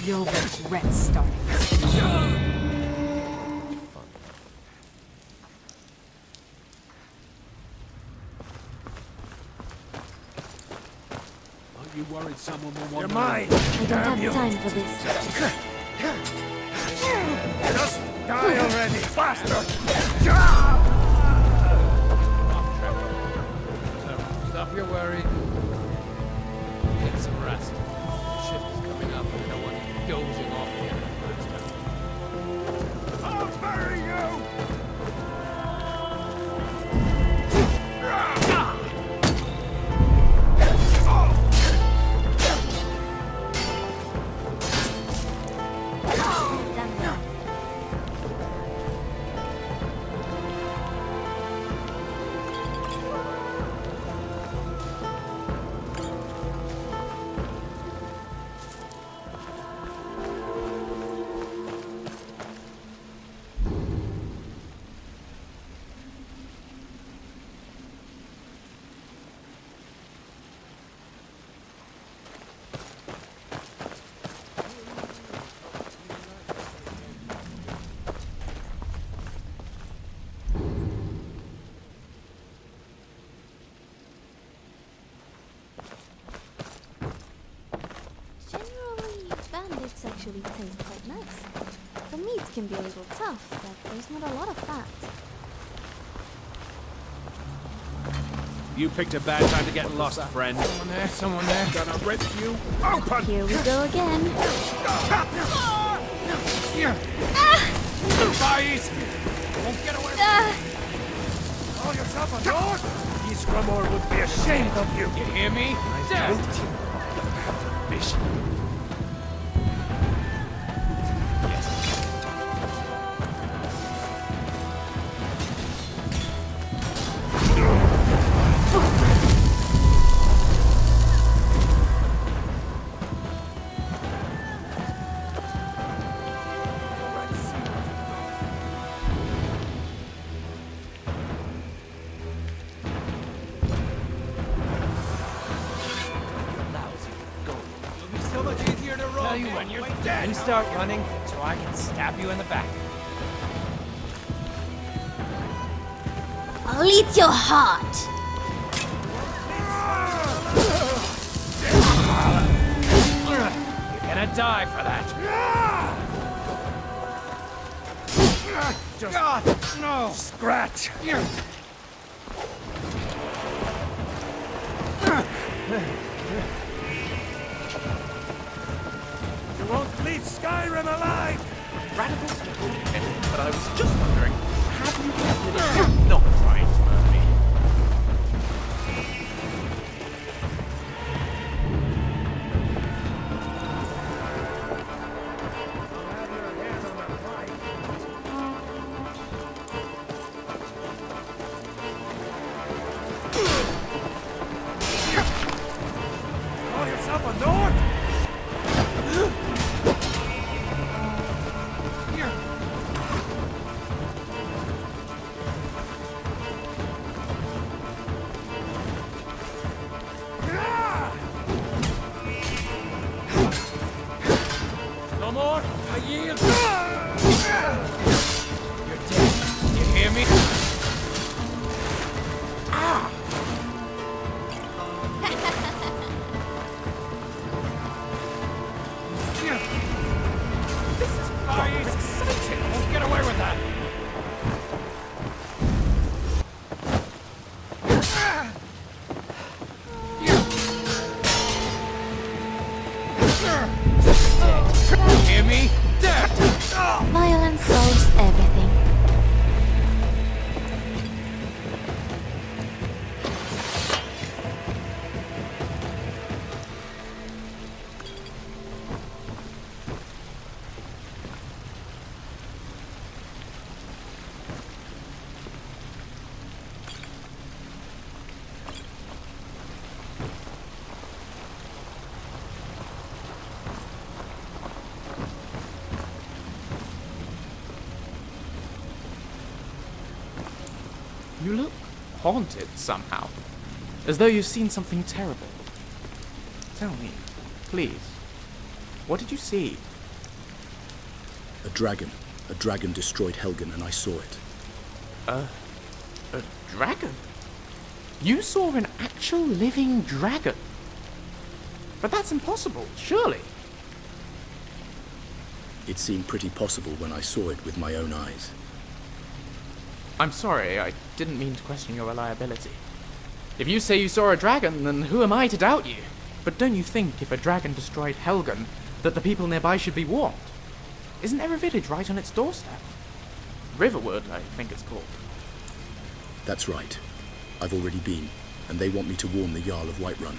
You'll regret starting. Aren't you worried someone will want You're mine! I don't have time for this. Just die already! Faster! Stop your worry. Get some rest. The shift is coming up, and I don't want you dozing off here. I'll bury you! Bandits actually taste quite nice. The meat can be a little tough, but there's not a lot of fat. You picked a bad time to get lost, friend. Someone there. Gonna rip you open! Here we go again. Boys! Won't get away! Call yourself a lord? These Grumor would be ashamed of you! You hear me? Fish. You start running, so I can stab you in the back. I'll eat your heart! You're gonna die for that. Just no scratch. You won't leave Skyrim alive. Radical suggestion, but I was just wondering, have you considered not trying to murder me? Call yourself a Nord? No more? I yield. You're dead. You hear me? Ah! This is exciting. Let's get away with that. Hear me? Dead! Violence solves everything. You look haunted somehow, as though you've seen something terrible. Tell me, please, what did you see? A dragon. A dragon destroyed Helgen and I saw it. A dragon? You saw an actual living dragon? But that's impossible, surely. It seemed pretty possible when I saw it with my own eyes. I'm sorry, I didn't mean to question your reliability. If you say you saw a dragon, then who am I to doubt you? But don't you think if a dragon destroyed Helgen, that the people nearby should be warned? Isn't there a village right on its doorstep? Riverwood, I think it's called. That's right. I've already been, and they want me to warn the Jarl of Whiterun.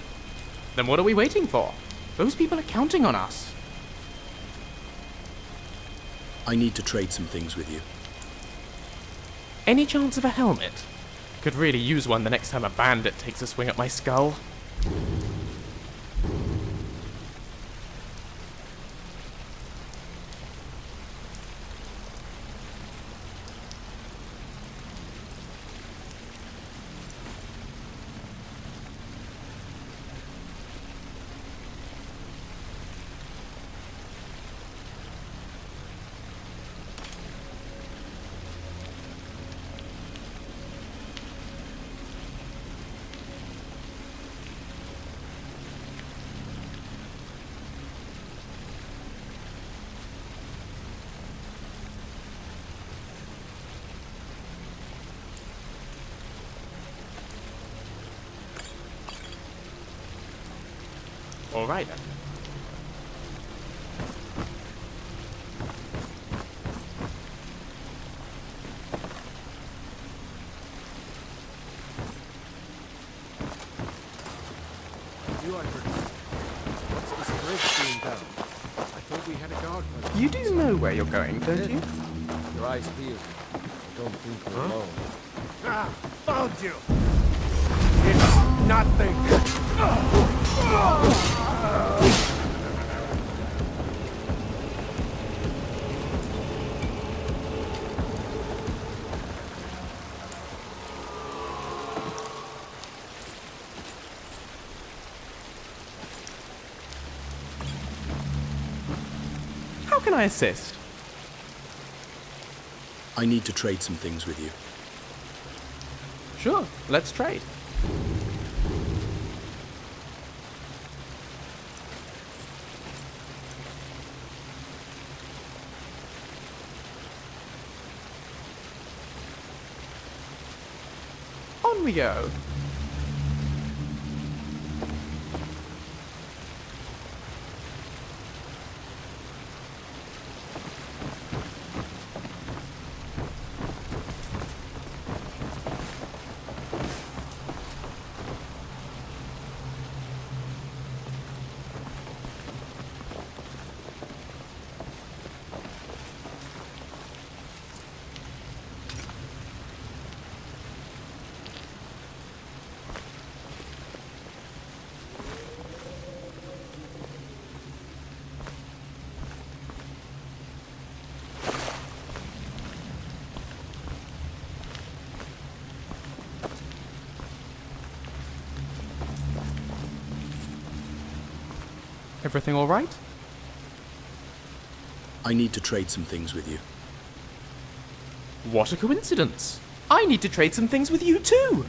Then what are we waiting for? Those people are counting on us. I need to trade some things with you. Any chance of a helmet? Could really use one the next time a bandit takes a swing at my skull. All right then. You what's this bridge being down? I thought we had a guard. You do know where you're going, don't you? Your eyes peeled. I don't think we're alone. Ah, found you! It's nothing! How can I assist? I need to trade some things with you. Sure, let's trade. On we go. Everything all right? I need to trade some things with you. What a coincidence! I need to trade some things with you too!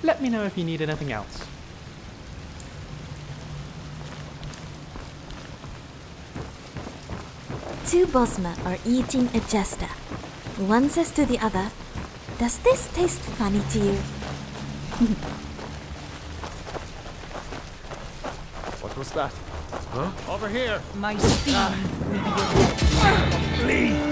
Let me know if you need anything else. Two Bosma are eating a jester. One says to the other, "Does this taste funny to you?" What was that? Huh? Over here! My steam will be your Flee!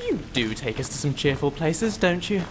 You do take us to some cheerful places, don't you?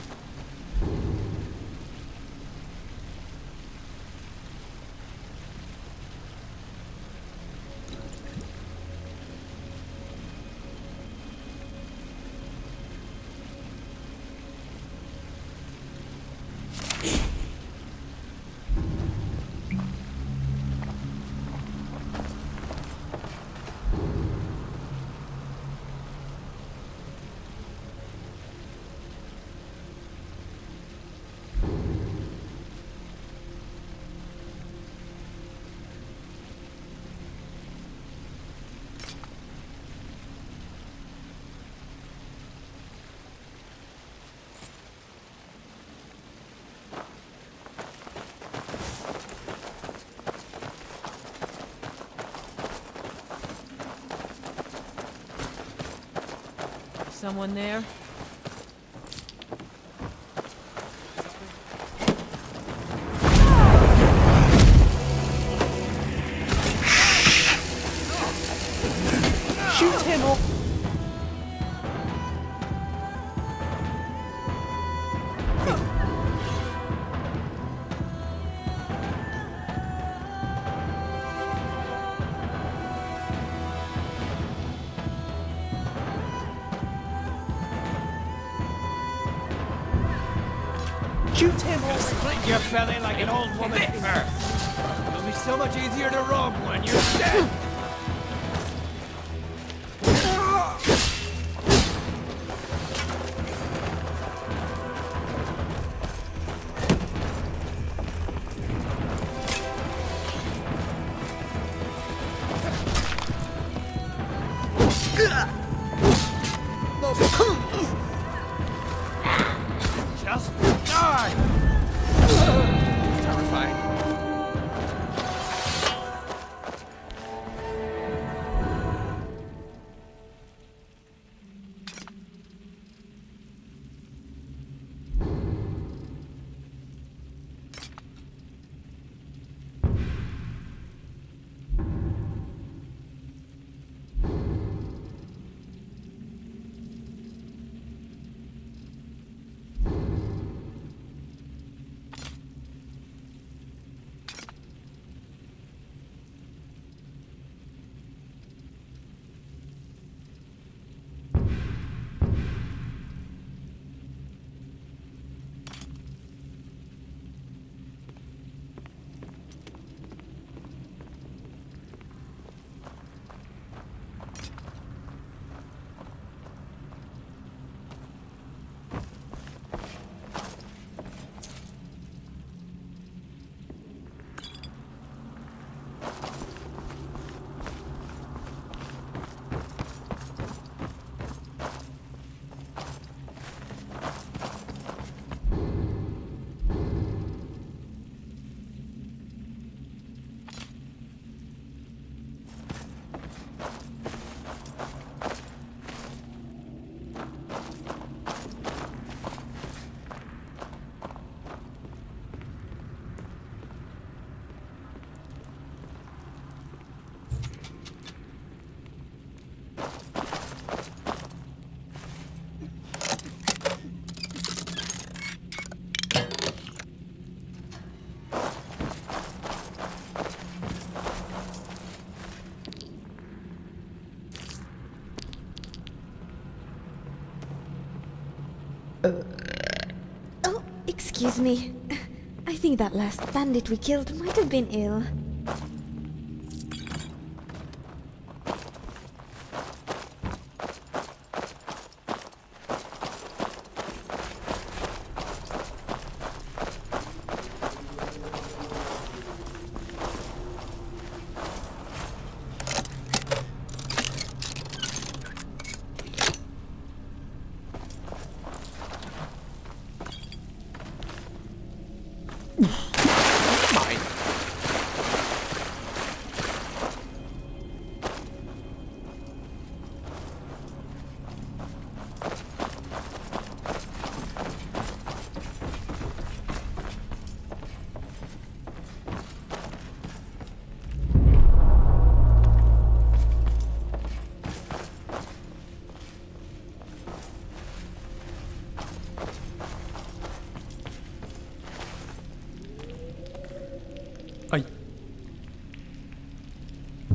Someone there? Shoot him or... Shoot him or... Split your belly like an old woman's purse. It'll be so much easier to rob when you're dead. Just die! It's terrifying. Oh, excuse me. I think that last bandit we killed might have been ill.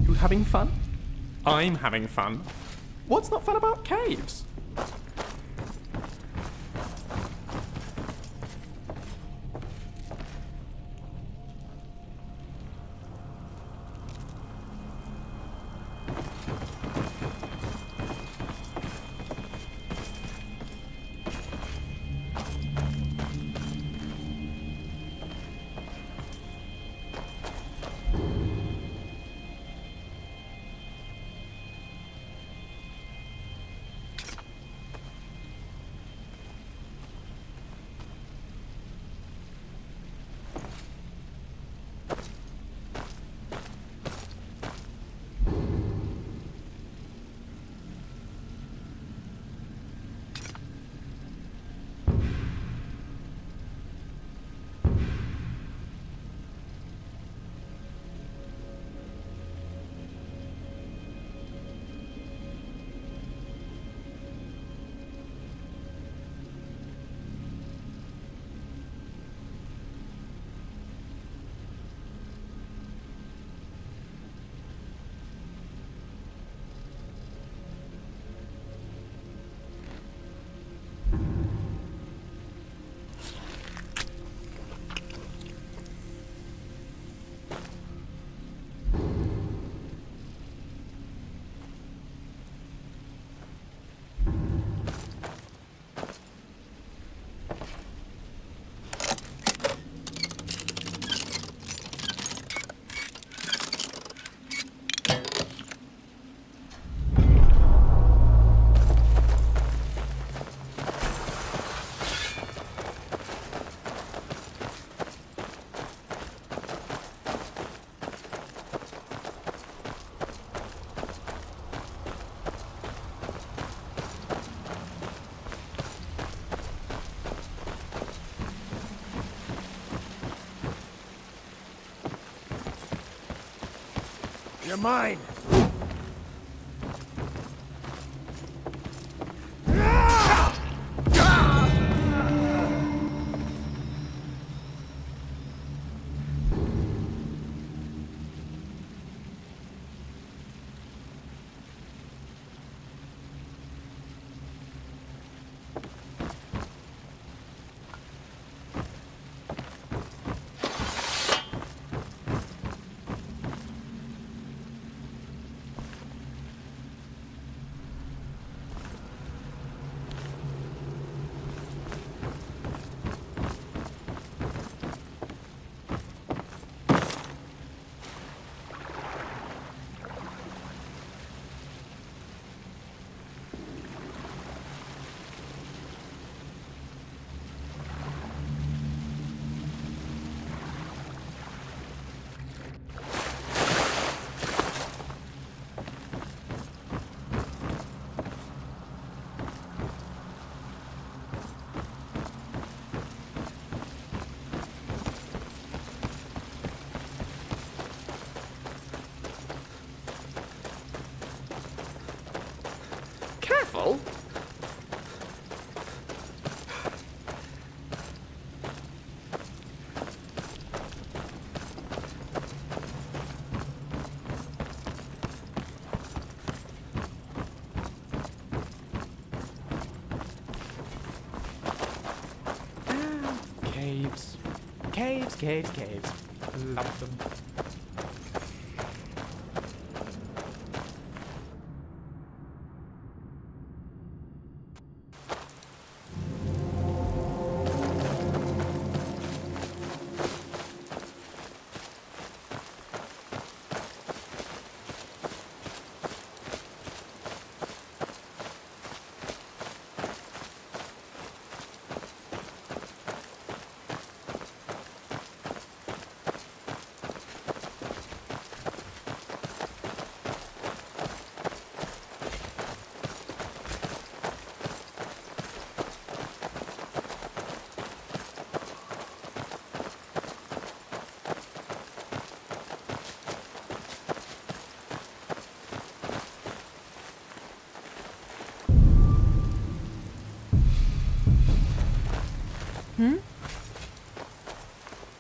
You having fun? I'm having fun. What's not fun about caves? You're mine! Careful! Caves, caves, caves.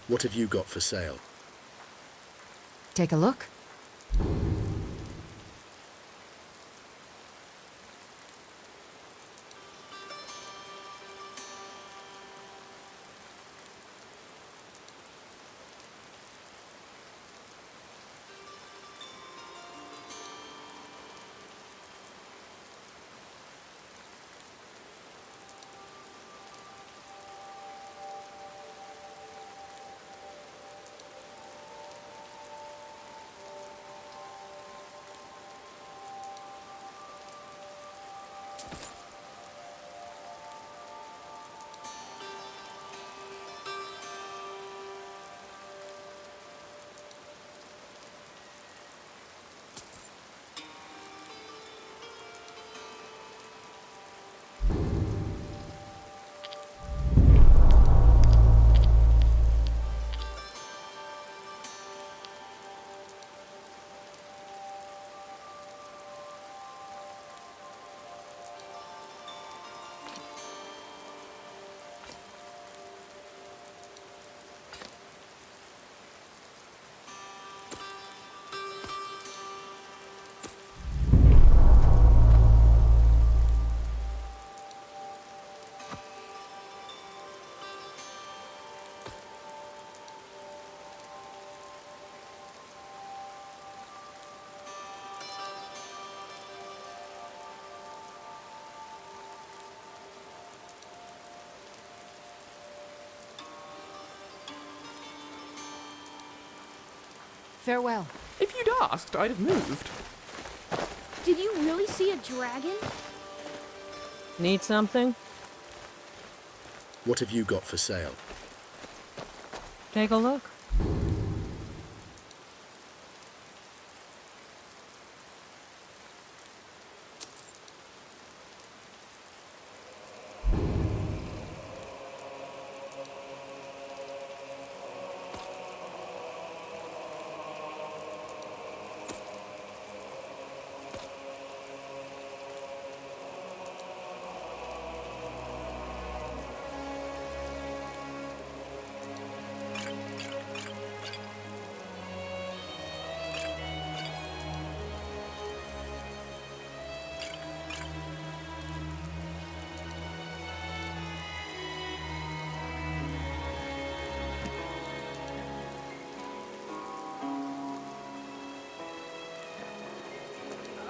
What have you got for sale? Take a look. Farewell. If you'd asked, I'd have moved. Did you really see a dragon? Need something? What have you got for sale? Take a look.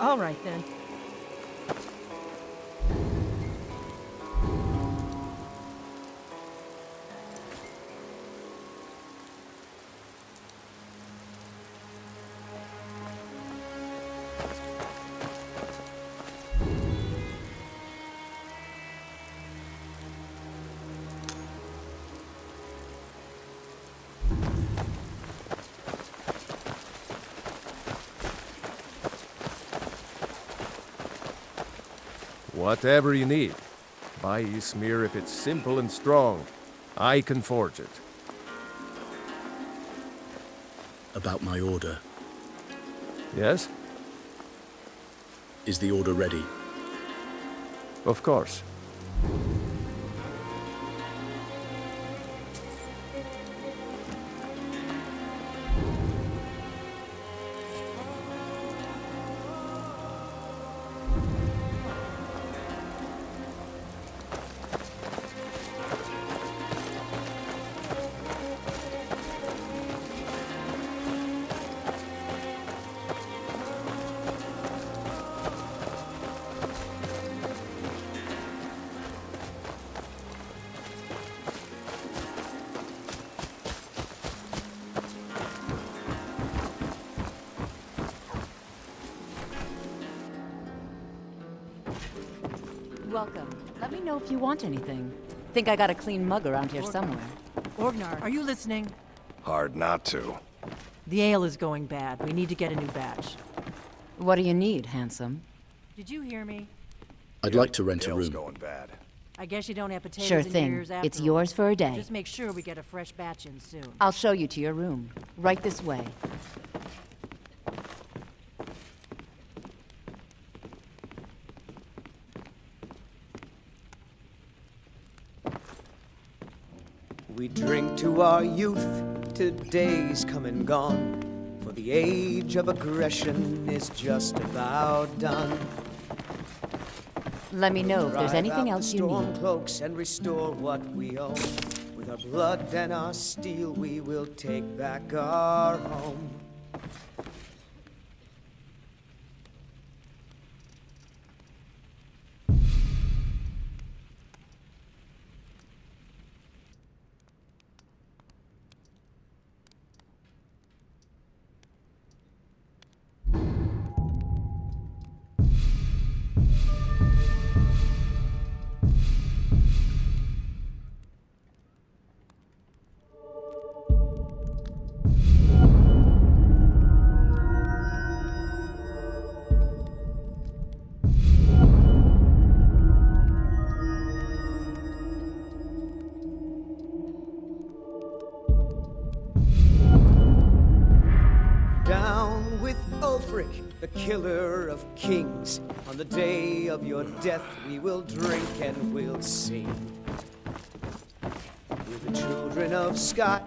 All right, then. Whatever you need. Buy Ysmir if it's simple and strong. I can forge it. About my order. Yes? Is the order ready? Of course. welcome. Let me know if you want anything. Think I got a clean mug around here somewhere. Orgnar, are you listening? Hard not to. The ale is going bad. We need to get a new batch. What do you need, handsome? Did you hear me? I'd like to rent a room. Going bad. I guess you don't have potatoes Sure in your thing. ears after It's all. yours for a day. Just make sure we get a fresh batch in soon. I'll show you to your room. Right this way. We drink to our youth, to days come and gone, for the age of aggression is just about done. Let me know if there's Drive anything out else the you storm need. cloaks and restore what we own. With our blood and our steel, we will take back our home. Down with Ulfric, the killer of kings. On the day of your death, we will drink and we'll sing. We're the children of Sky.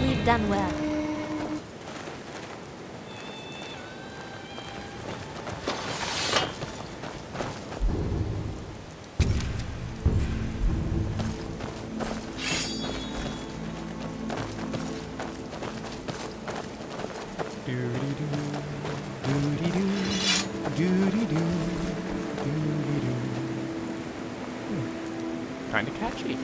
We've done well. Kinda catchy.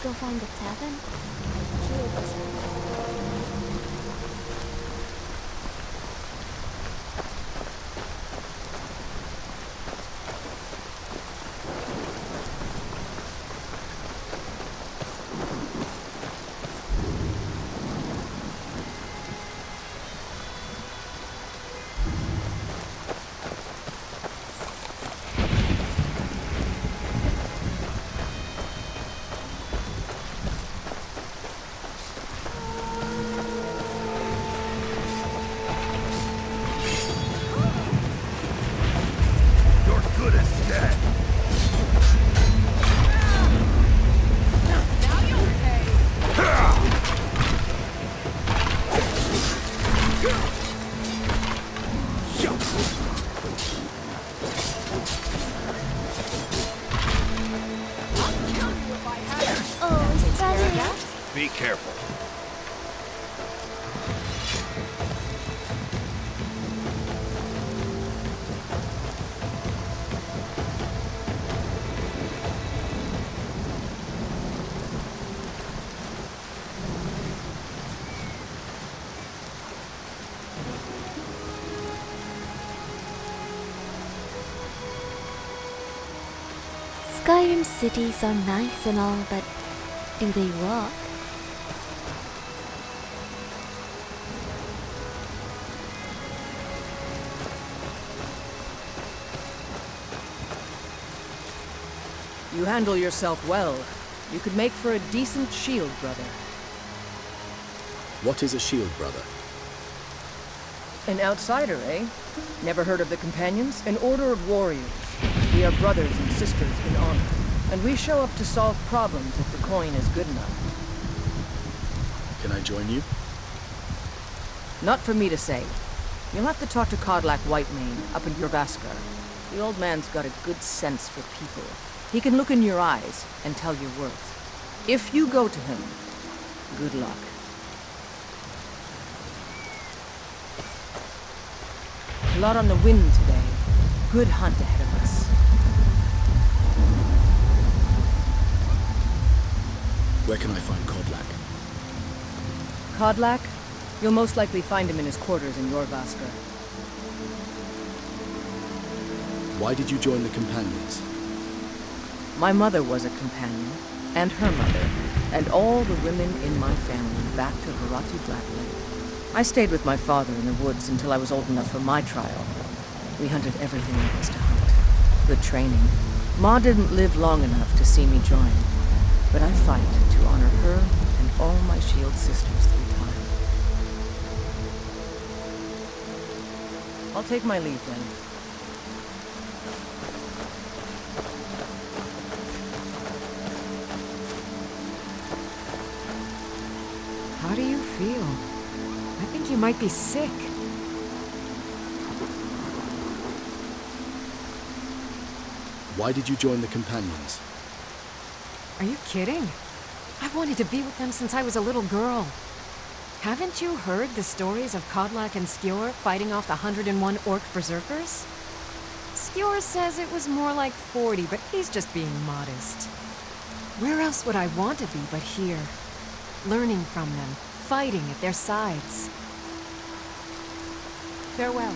go find the tavern? Here it is. Be careful. Skyrim cities are nice and all, but do they walk? You handle yourself well. You could make for a decent shield brother. What is a shield brother? An outsider, eh? Never heard of the Companions? An order of warriors. We are brothers and sisters in honor, and we show up to solve problems if the coin is good enough. Can I join you? Not for me to say. You'll have to talk to Kodlak Whitemane up in Jorvaskar. The old man's got a good sense for people. He can look in your eyes and tell your worth. If you go to him, good luck. A lot on the wind today. Good hunt ahead of us. Where can I find Kodlak? Kodlak? You'll most likely find him in his quarters in Jorvaskar. Why did you join the Companions? My mother was a companion, and her mother, and all the women in my family back to Harati Blackland. I stayed with my father in the woods until I was old enough for my trial. We hunted everything there was to hunt. Good training. Ma didn't live long enough to see me join, but I fight to honor her and all my shield sisters through time. I'll take my leave then. How do you feel? I think you might be sick. Why did you join the Companions? Are you kidding? I've wanted to be with them since I was a little girl. Haven't you heard the stories of Kodlak and Skjor fighting off the 101 orc berserkers? Skjor says it was more like 40, but he's just being modest. Where else would I want to be but here? Learning from them, fighting at their sides. Farewell.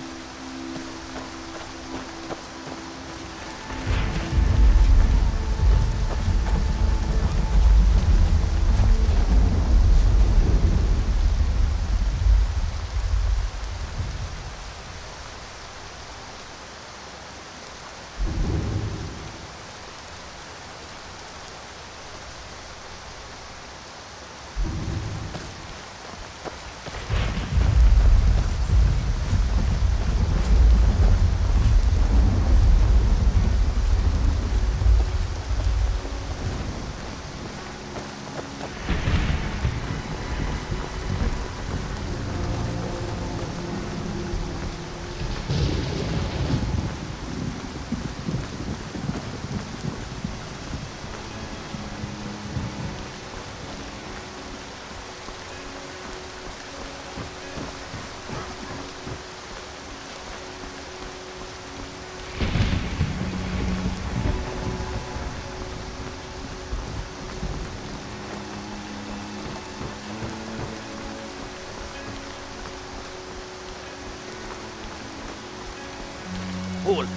Halt!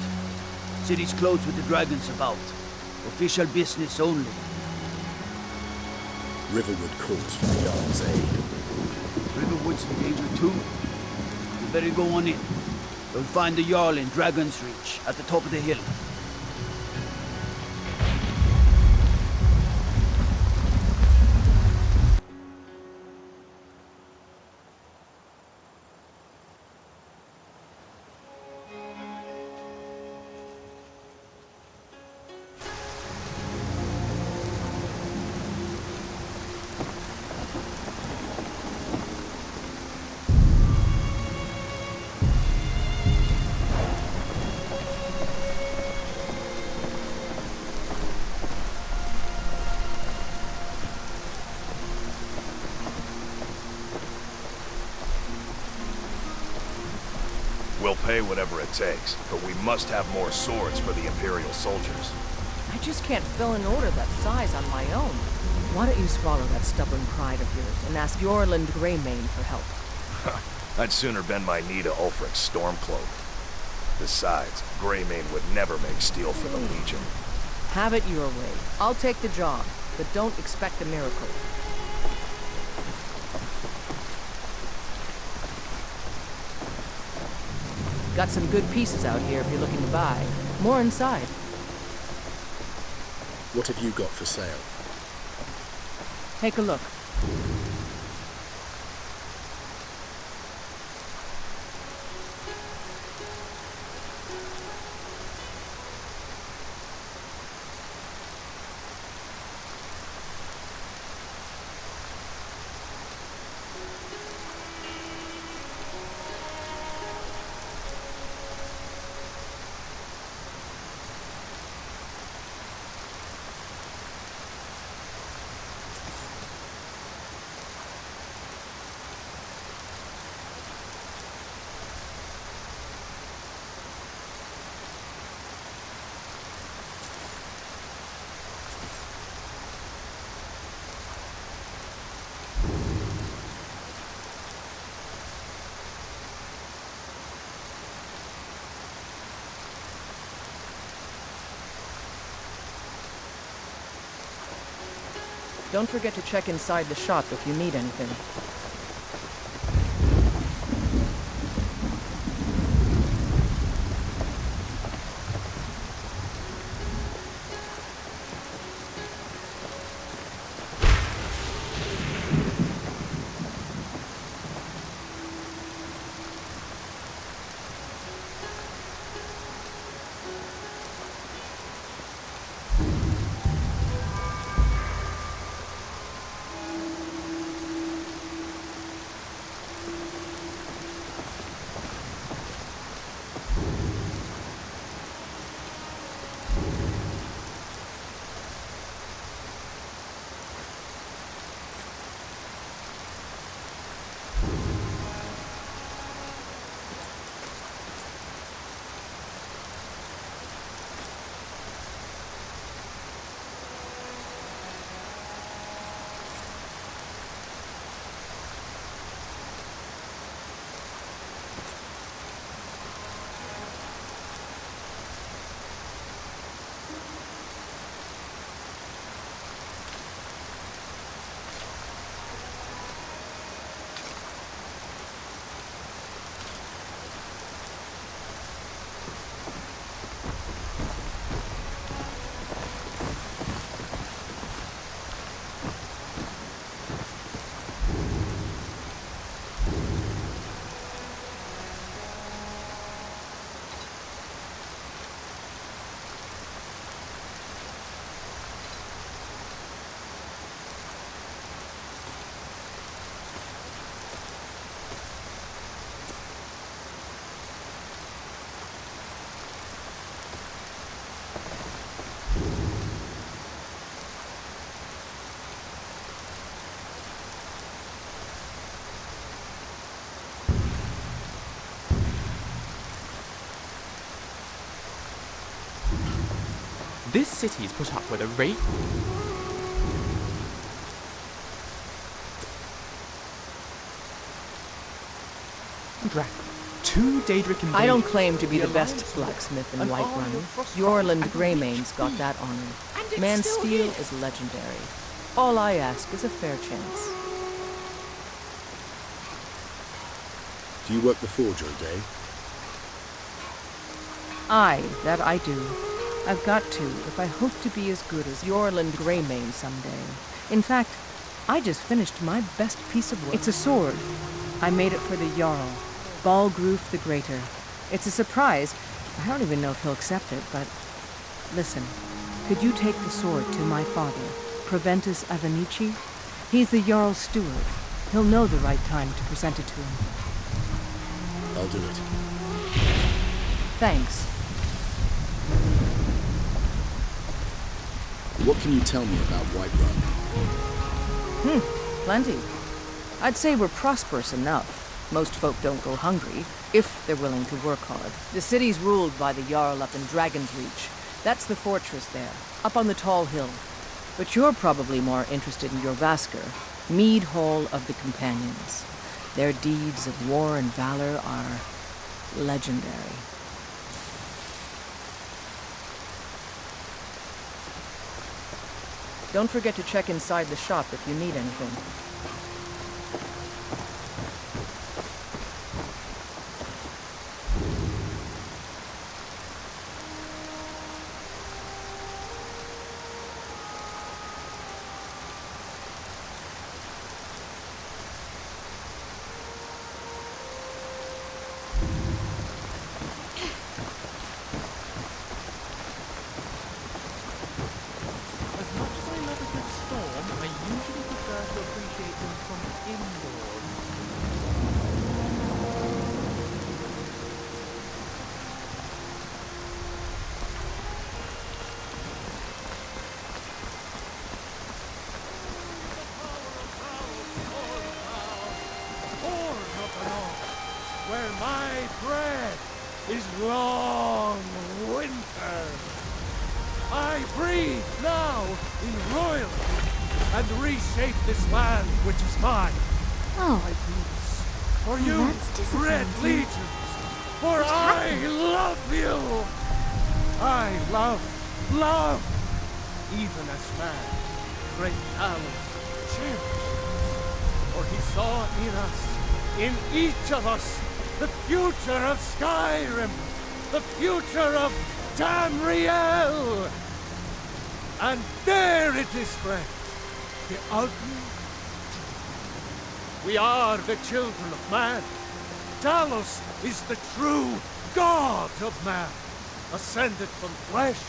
City's closed with the dragons about. Official business only. Riverwood calls for the Jarl's aid. Riverwood's in danger too? You better go on in. You'll find the Jarl in Dragon's Reach, at the top of the hill. We'll pay whatever it takes, but we must have more swords for the Imperial soldiers. I just can't fill an order that size on my own. Why don't you swallow that stubborn pride of yours and ask Yorland Greymane for help? I'd sooner bend my knee to Ulfric's Stormcloak. Besides, Greymane would never make steel for the Legion. Have it your way. I'll take the job, but don't expect a miracle. Got some good pieces out here if you're looking to buy. More inside. What have you got for sale? Take a look. Don't forget to check inside the shop if you need anything. This city's put up with a rape. Dragon 2 Daedric invaders. I don't claim to be the best Alliance blacksmith in an army Whiterun. of Frost Yorland and Greymane's got that honor. Man Steel is legendary. All I ask is a fair chance. Do you work the forge all day? Aye, that I do. I've got to if I hope to be as good as Yorland Greymane someday. In fact, I just finished my best piece of work. It's a sword. I made it for the Jarl, Balgruf the Greater. It's a surprise. I don't even know if he'll accept it, but... Listen, could you take the sword to my father, Proventus Avenici? He's the Jarl's steward. He'll know the right time to present it to him. I'll do it. Thanks. What can you tell me about Whiterun? Plenty. I'd say we're prosperous enough. Most folk don't go hungry, if they're willing to work hard. The city's ruled by the Jarl up in Dragon's Reach. That's the fortress there, up on the tall hill. But you're probably more interested in Jorvaskr, Mead Hall of the Companions. Their deeds of war and valor are legendary. Don't forget to check inside the shop if you need anything. Where my bread is long winter. I breathe now in royalty and reshape this land which is mine. Oh. My boots for you, that's red disappointing. legions, for I love you. I love, even as man, great Talos cherishes. For he saw in us, in each of us, the future of Skyrim, the future of Tamriel. And there it is, friends, the ugly. We are the children of man. Talos is the true god of man, ascended from flesh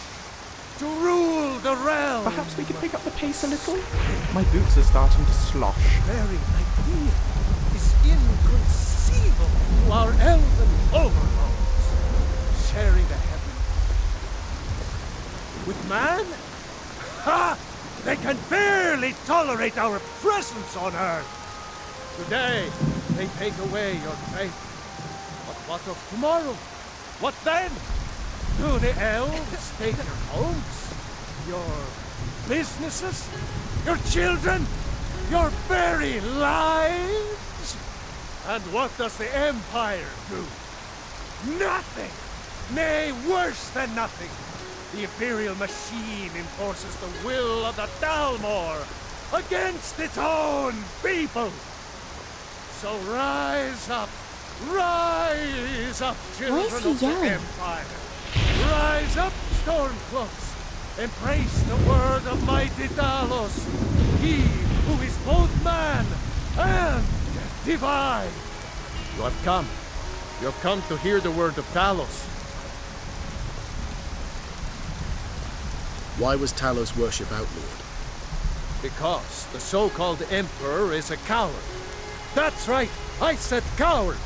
to rule the realm. Perhaps we could pick up the pace a little? My boots are starting to slosh. The very idea is inconceivable to our elven overlords, sharing the heavens. With man? Ha! They can barely tolerate our presence on Earth. Today, they take away your faith. But what of tomorrow? What then? Do the elves take your homes? Your businesses? Your children? Your very lives? And what does the Empire do? Nothing! Nay, worse than nothing! The Imperial machine enforces the will of the Dalmor against its own people! So rise up, children of the Empire! Rise up, Stormcloaks! Embrace the word of mighty Talos, he who is both man and divine! You have come. You have come to hear the word of Talos. Why was Talos worship outlawed? Because the so-called Emperor is a coward. That's right, I said coward!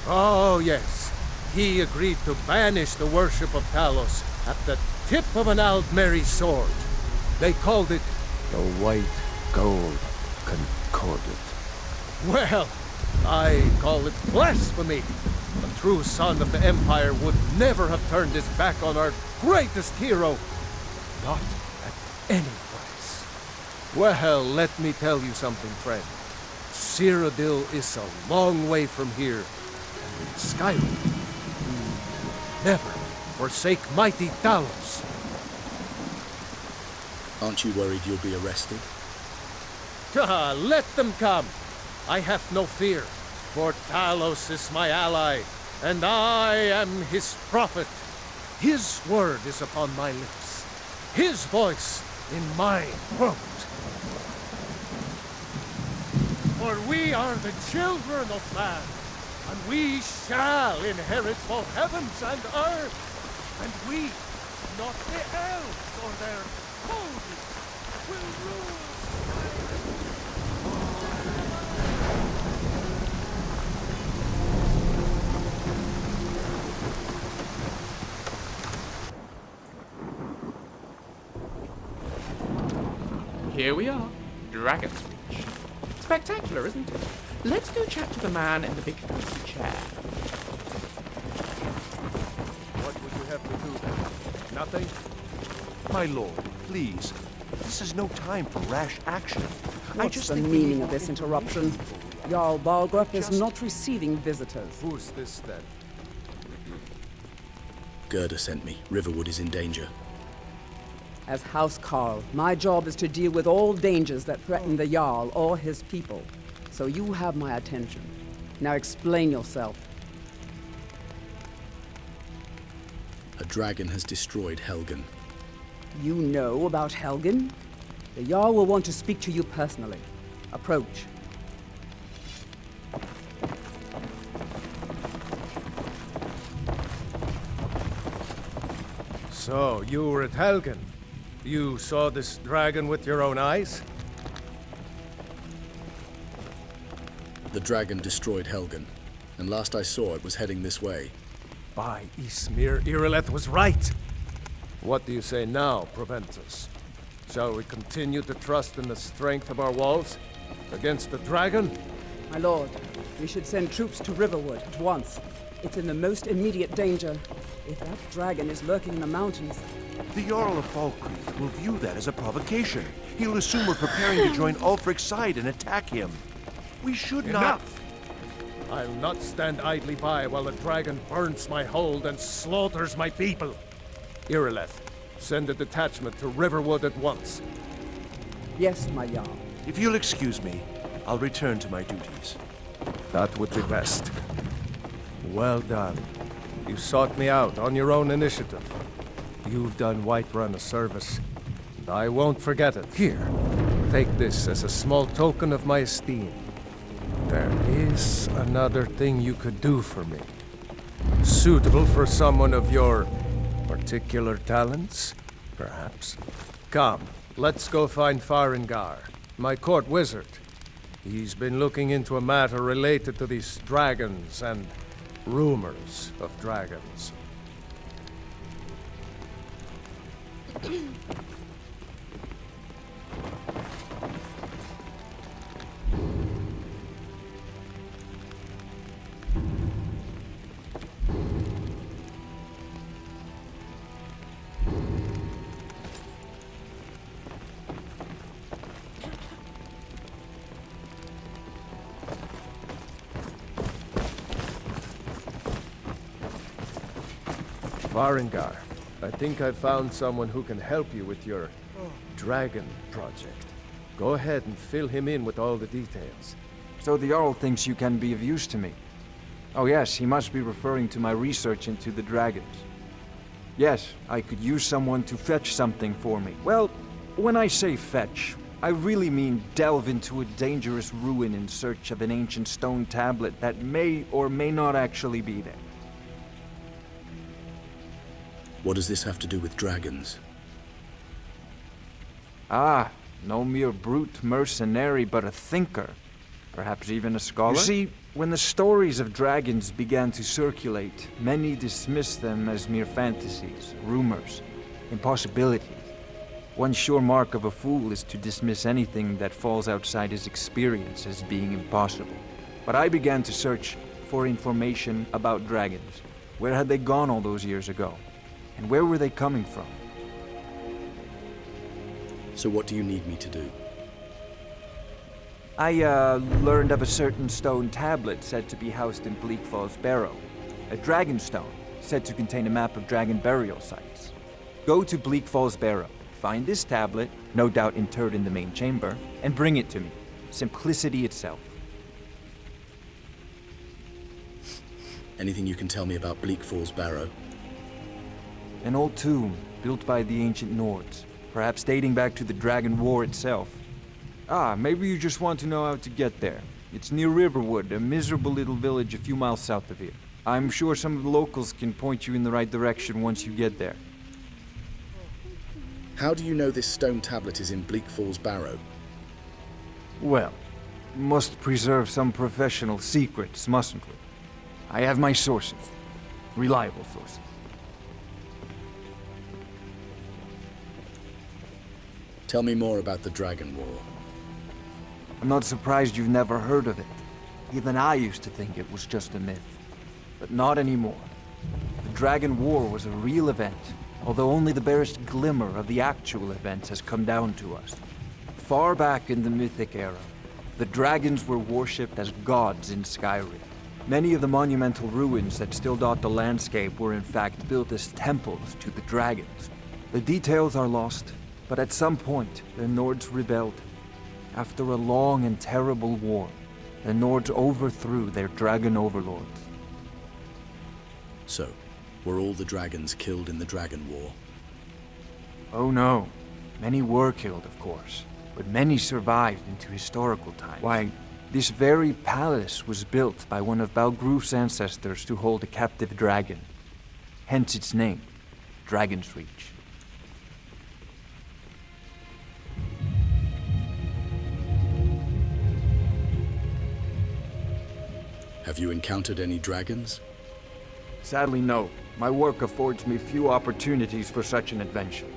Oh yes, he agreed to banish the worship of Talos at the tip of an Aldmeri sword. They called it the White Gold Concordat. Well, I call it blasphemy. A true son of the Empire would never have turned his back on our greatest hero. Not at any price. Well, let me tell you something, friend. Cyrodiil is a long way from here, and in Skyrim. Never forsake mighty Talos. Aren't you worried you'll be arrested? Let them come. I have no fear, for Talos is my ally, and I am his prophet. His word is upon my lips, his voice in my throat. For we are the children of man, and we shall inherit both heavens and earth. And we, not the elves or their code, will rule. Here we are, Dragon's Reach. Spectacular, isn't it? Let's go chat to the man in the big fancy chair. What would you have to do then? Nothing? My lord, please. This is no time for rash action. What's the meaning of this interruption? Jarl Balgrup is not receiving visitors. Who's this then? Gerda sent me. Riverwood is in danger. As House Carl, my job is to deal with all dangers that threaten the Jarl or his people. So you have my attention. Now explain yourself. A dragon has destroyed Helgen. You know about Helgen? The Jarl will want to speak to you personally. Approach. So, you were at Helgen. You saw this dragon with your own eyes? The dragon destroyed Helgen, and last I saw it was heading this way. By Ysmir, Irileth was right! What do you say now, Proventus? Shall we continue to trust in the strength of our walls? Against the dragon? My lord, we should send troops to Riverwood at once. It's in the most immediate danger. If that dragon is lurking in the mountains... The Jarl of Falkreath will view that as a provocation. He'll assume we're preparing to join Ulfric's side and attack him. We should not... Enough! I'll not stand idly by while the dragon burns my hold and slaughters my people. Irileth, send a detachment to Riverwood at once. Yes, my Jarl. If you'll excuse me, I'll return to my duties. That would be best. Well done. You sought me out on your own initiative. You've done Whiterun a service, and I won't forget it. Here, take this as a small token of my esteem. There is another thing you could do for me. Suitable for someone of your particular talents, perhaps. Come, let's go find Farengar, my court wizard. He's been looking into a matter related to these dragons and rumors of dragons. Farengar, I think I've found someone who can help you with your dragon project. Go ahead and fill him in with all the details. So the Jarl thinks you can be of use to me. Oh yes, he must be referring to my research into the dragons. Yes, I could use someone to fetch something for me. Well, when I say fetch, I really mean delve into a dangerous ruin in search of an ancient stone tablet that may or may not actually be there. What does this have to do with dragons? Ah, no mere brute mercenary, but a thinker. Perhaps even a scholar? You see, when the stories of dragons began to circulate, many dismissed them as mere fantasies, rumors, impossibilities. One sure mark of a fool is to dismiss anything that falls outside his experience as being impossible. But I began to search for information about dragons. Where had they gone all those years ago? And where were they coming from? So what do you need me to do? I learned of a certain stone tablet said to be housed in Bleak Falls Barrow. A dragon stone said to contain a map of dragon burial sites. Go to Bleak Falls Barrow, find this tablet, no doubt interred in the main chamber, and bring it to me. Simplicity itself. Anything you can tell me about Bleak Falls Barrow? An old tomb built by the ancient Nords, perhaps dating back to the Dragon War itself. Ah, maybe you just want to know how to get there. It's near Riverwood, a miserable little village a few miles south of here. I'm sure some of the locals can point you in the right direction once you get there. How do you know this stone tablet is in Bleak Falls Barrow? Well, must preserve some professional secrets, mustn't we? I have my sources. Reliable sources. Tell me more about the Dragon War. I'm not surprised you've never heard of it. Even I used to think it was just a myth. But not anymore. The Dragon War was a real event, although only the barest glimmer of the actual events has come down to us. Far back in the Mythic era, the dragons were worshipped as gods in Skyrim. Many of the monumental ruins that still dot the landscape were in fact built as temples to the dragons. The details are lost, but at some point, the Nords rebelled. After a long and terrible war, the Nords overthrew their dragon overlords. So, were all the dragons killed in the Dragon War? Oh no. Many were killed, of course, but many survived into historical times. Why, this very palace was built by one of Balgruf's ancestors to hold a captive dragon. Hence its name, Dragon's Reach. Have you encountered any dragons? Sadly, no. My work affords me few opportunities for such an adventure.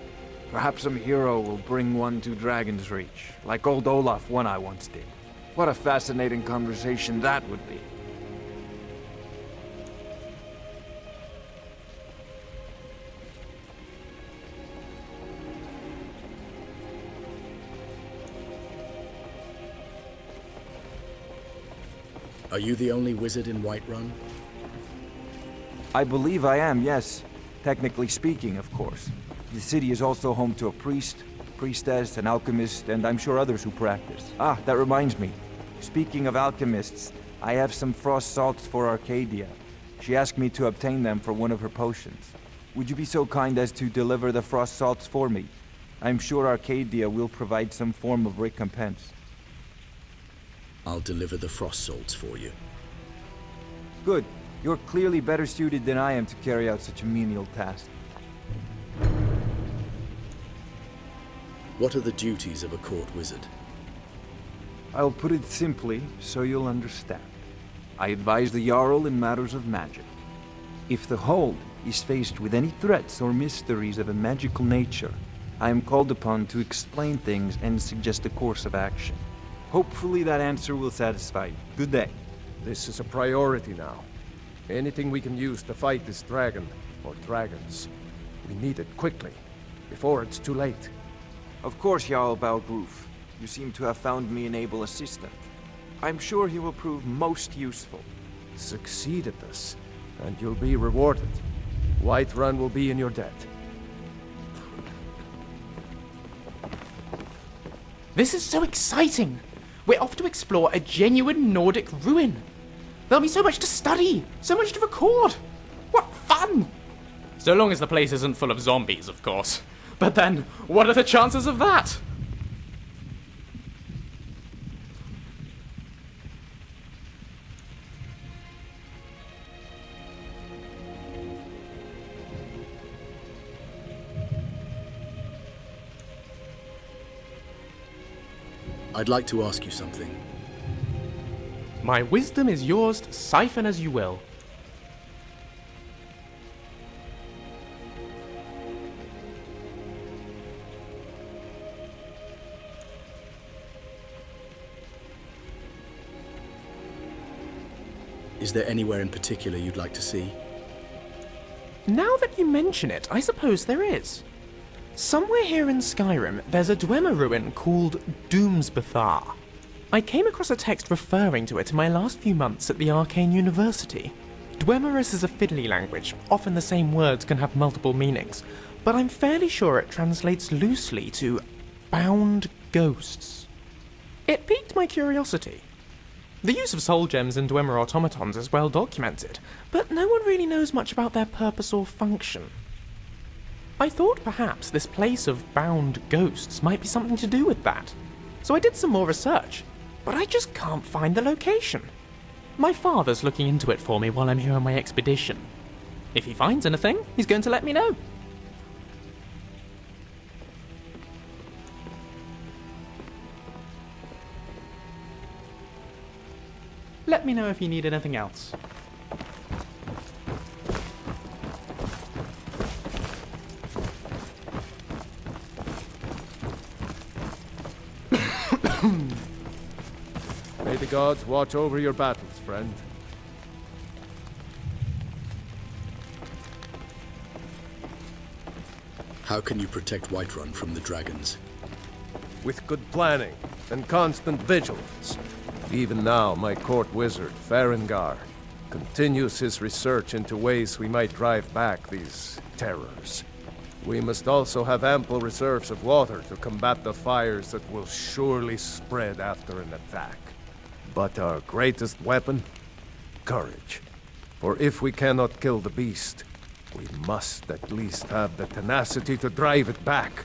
Perhaps some hero will bring one to Dragon's Reach, like old Olaf one I once did. What a fascinating conversation that would be. Are you the only wizard in Whiterun? I believe I am, yes. Technically speaking, of course. The city is also home to a priest, priestess, an alchemist, and I'm sure others who practice. Ah, that reminds me. Speaking of alchemists, I have some frost salts for Arcadia. She asked me to obtain them for one of her potions. Would you be so kind as to deliver the frost salts for me? I'm sure Arcadia will provide some form of recompense. I'll deliver the frost salts for you. Good. You're clearly better suited than I am to carry out such a menial task. What are the duties of a court wizard? I'll put it simply so you'll understand. I advise the Jarl in matters of magic. If the Hold is faced with any threats or mysteries of a magical nature, I am called upon to explain things and suggest a course of action. Hopefully that answer will satisfy you. Good day. This is a priority now. Anything we can use to fight this dragon, or dragons, we need it quickly, before it's too late. Of course, Jarl Balgruf. You seem to have found me an able assistant. I'm sure he will prove most useful. Succeed at this, and you'll be rewarded. Whiterun will be in your debt. This is so exciting! We're off to explore a genuine Nordic ruin. There'll be so much to study, so much to record. What fun! So long as the place isn't full of zombies, of course. But then, what are the chances of that? I'd like to ask you something. My wisdom is yours to siphon as you will. Is there anywhere in particular you'd like to see? Now that you mention it, I suppose there is. Somewhere here in Skyrim, there's a Dwemer ruin called Doomsbethar. I came across a text referring to it in my last few months at the Arcane University. Dwemerus is a fiddly language. Often the same words can have multiple meanings, but I'm fairly sure it translates loosely to bound ghosts. It piqued my curiosity. The use of soul gems in Dwemer automatons is well documented, but no one really knows much about their purpose or function. I thought perhaps this place of bound ghosts might be something to do with that, so I did some more research, but I just can't find the location. My father's looking into it for me while I'm here on my expedition. If he finds anything, he's going to let me know. Let me know if you need anything else. May the gods watch over your battles, friend. How can you protect Whiterun from the dragons? With good planning and constant vigilance. Even now, my court wizard, Farengar, continues his research into ways we might drive back these terrors. We must also have ample reserves of water to combat the fires that will surely spread after an attack. But our greatest weapon? Courage. For if we cannot kill the beast, we must at least have the tenacity to drive it back.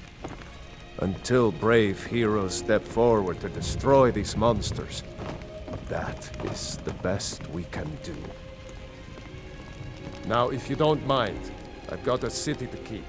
Until brave heroes step forward to destroy these monsters, that is the best we can do. Now, if you don't mind, I've got a city to keep.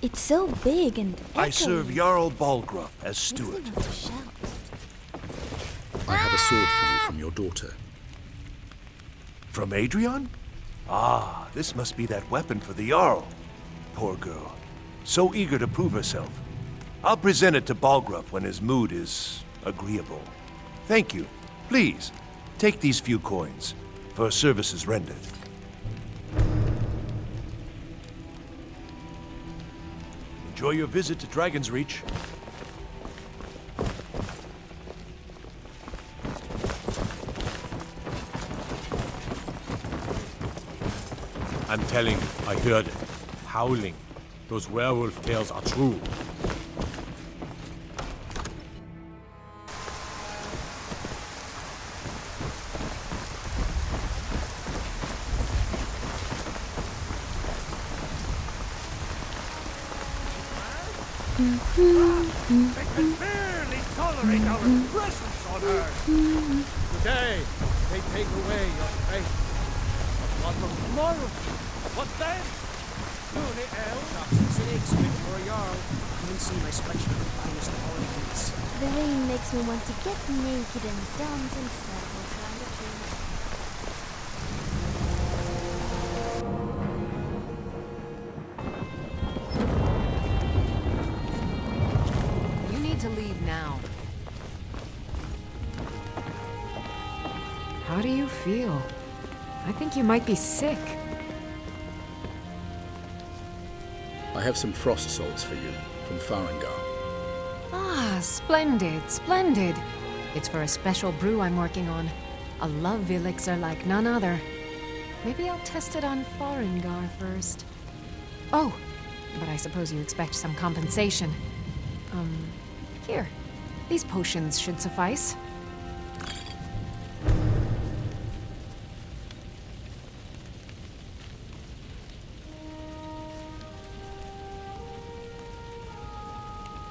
It's so big and I serve Jarl Balgruuf as steward. I have a sword for you from your daughter. From Adrian? Ah, this must be that weapon for the Jarl. Poor girl. So eager to prove herself. I'll present it to Balgruuf when his mood is agreeable. Thank you. Please, take these few coins for services rendered. Enjoy your visit to Dragon's Reach. I'm telling you, I heard it. Howling. Those werewolf tales are true. They can barely tolerate our presence on Earth. Today, they take away your faith. What of tomorrow? What then? Looney elves, chopsticks and eggs fit for a Jarl. Come and see my selection of the finest holiday meats. The rain makes me want to get naked and dance in circles around the trees. You need to leave now. How do you feel? I think you might be sick. I have some frost salts for you from Farengar. Ah, splendid, splendid. It's for a special brew I'm working on. A love elixir like none other. Maybe I'll test it on Farengar first. Oh, but I suppose you expect some compensation. Here. These potions should suffice.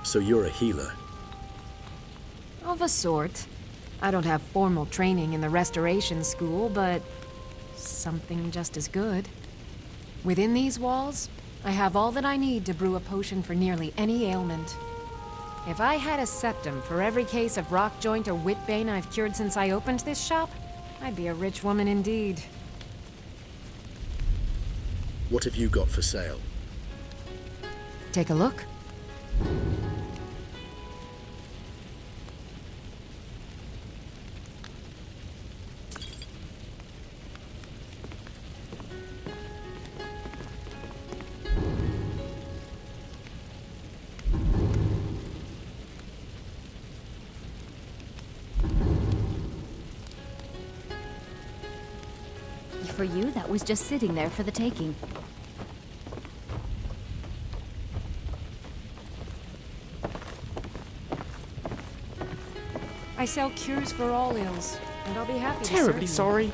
So you're a healer? Of a sort. I don't have formal training in the restoration school, but something just as good. Within these walls, I have all that I need to brew a potion for nearly any ailment. If I had a septum for every case of rock joint or whitbane I've cured since I opened this shop, I'd be a rich woman indeed. What have you got for sale? Take a look. For you, that was just sitting there for the taking. I sell cures for all ills, and I'll be happy to serve Terribly you. sorry.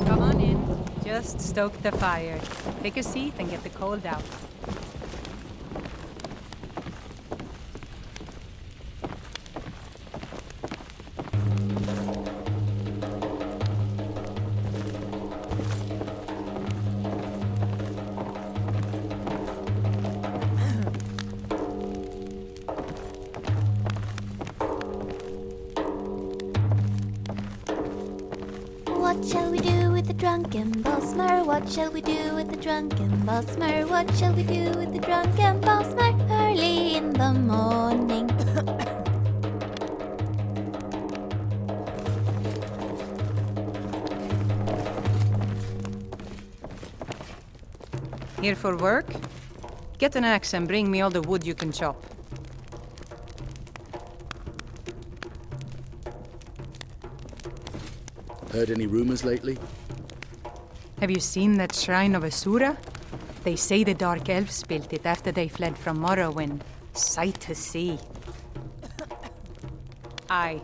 Come on in. Just stoke the fire. Take a seat and get the cold out. What shall we do with the drunken Bosmer? What shall we do with the drunken Bosmer? What shall we do with the drunken Bosmer? Early in the morning. Here for work? Get an axe and bring me all the wood you can chop. Heard any rumors lately? Have you seen that shrine of Asura? They say the Dark Elves built it after they fled from Morrowind. Sight to see. Aye.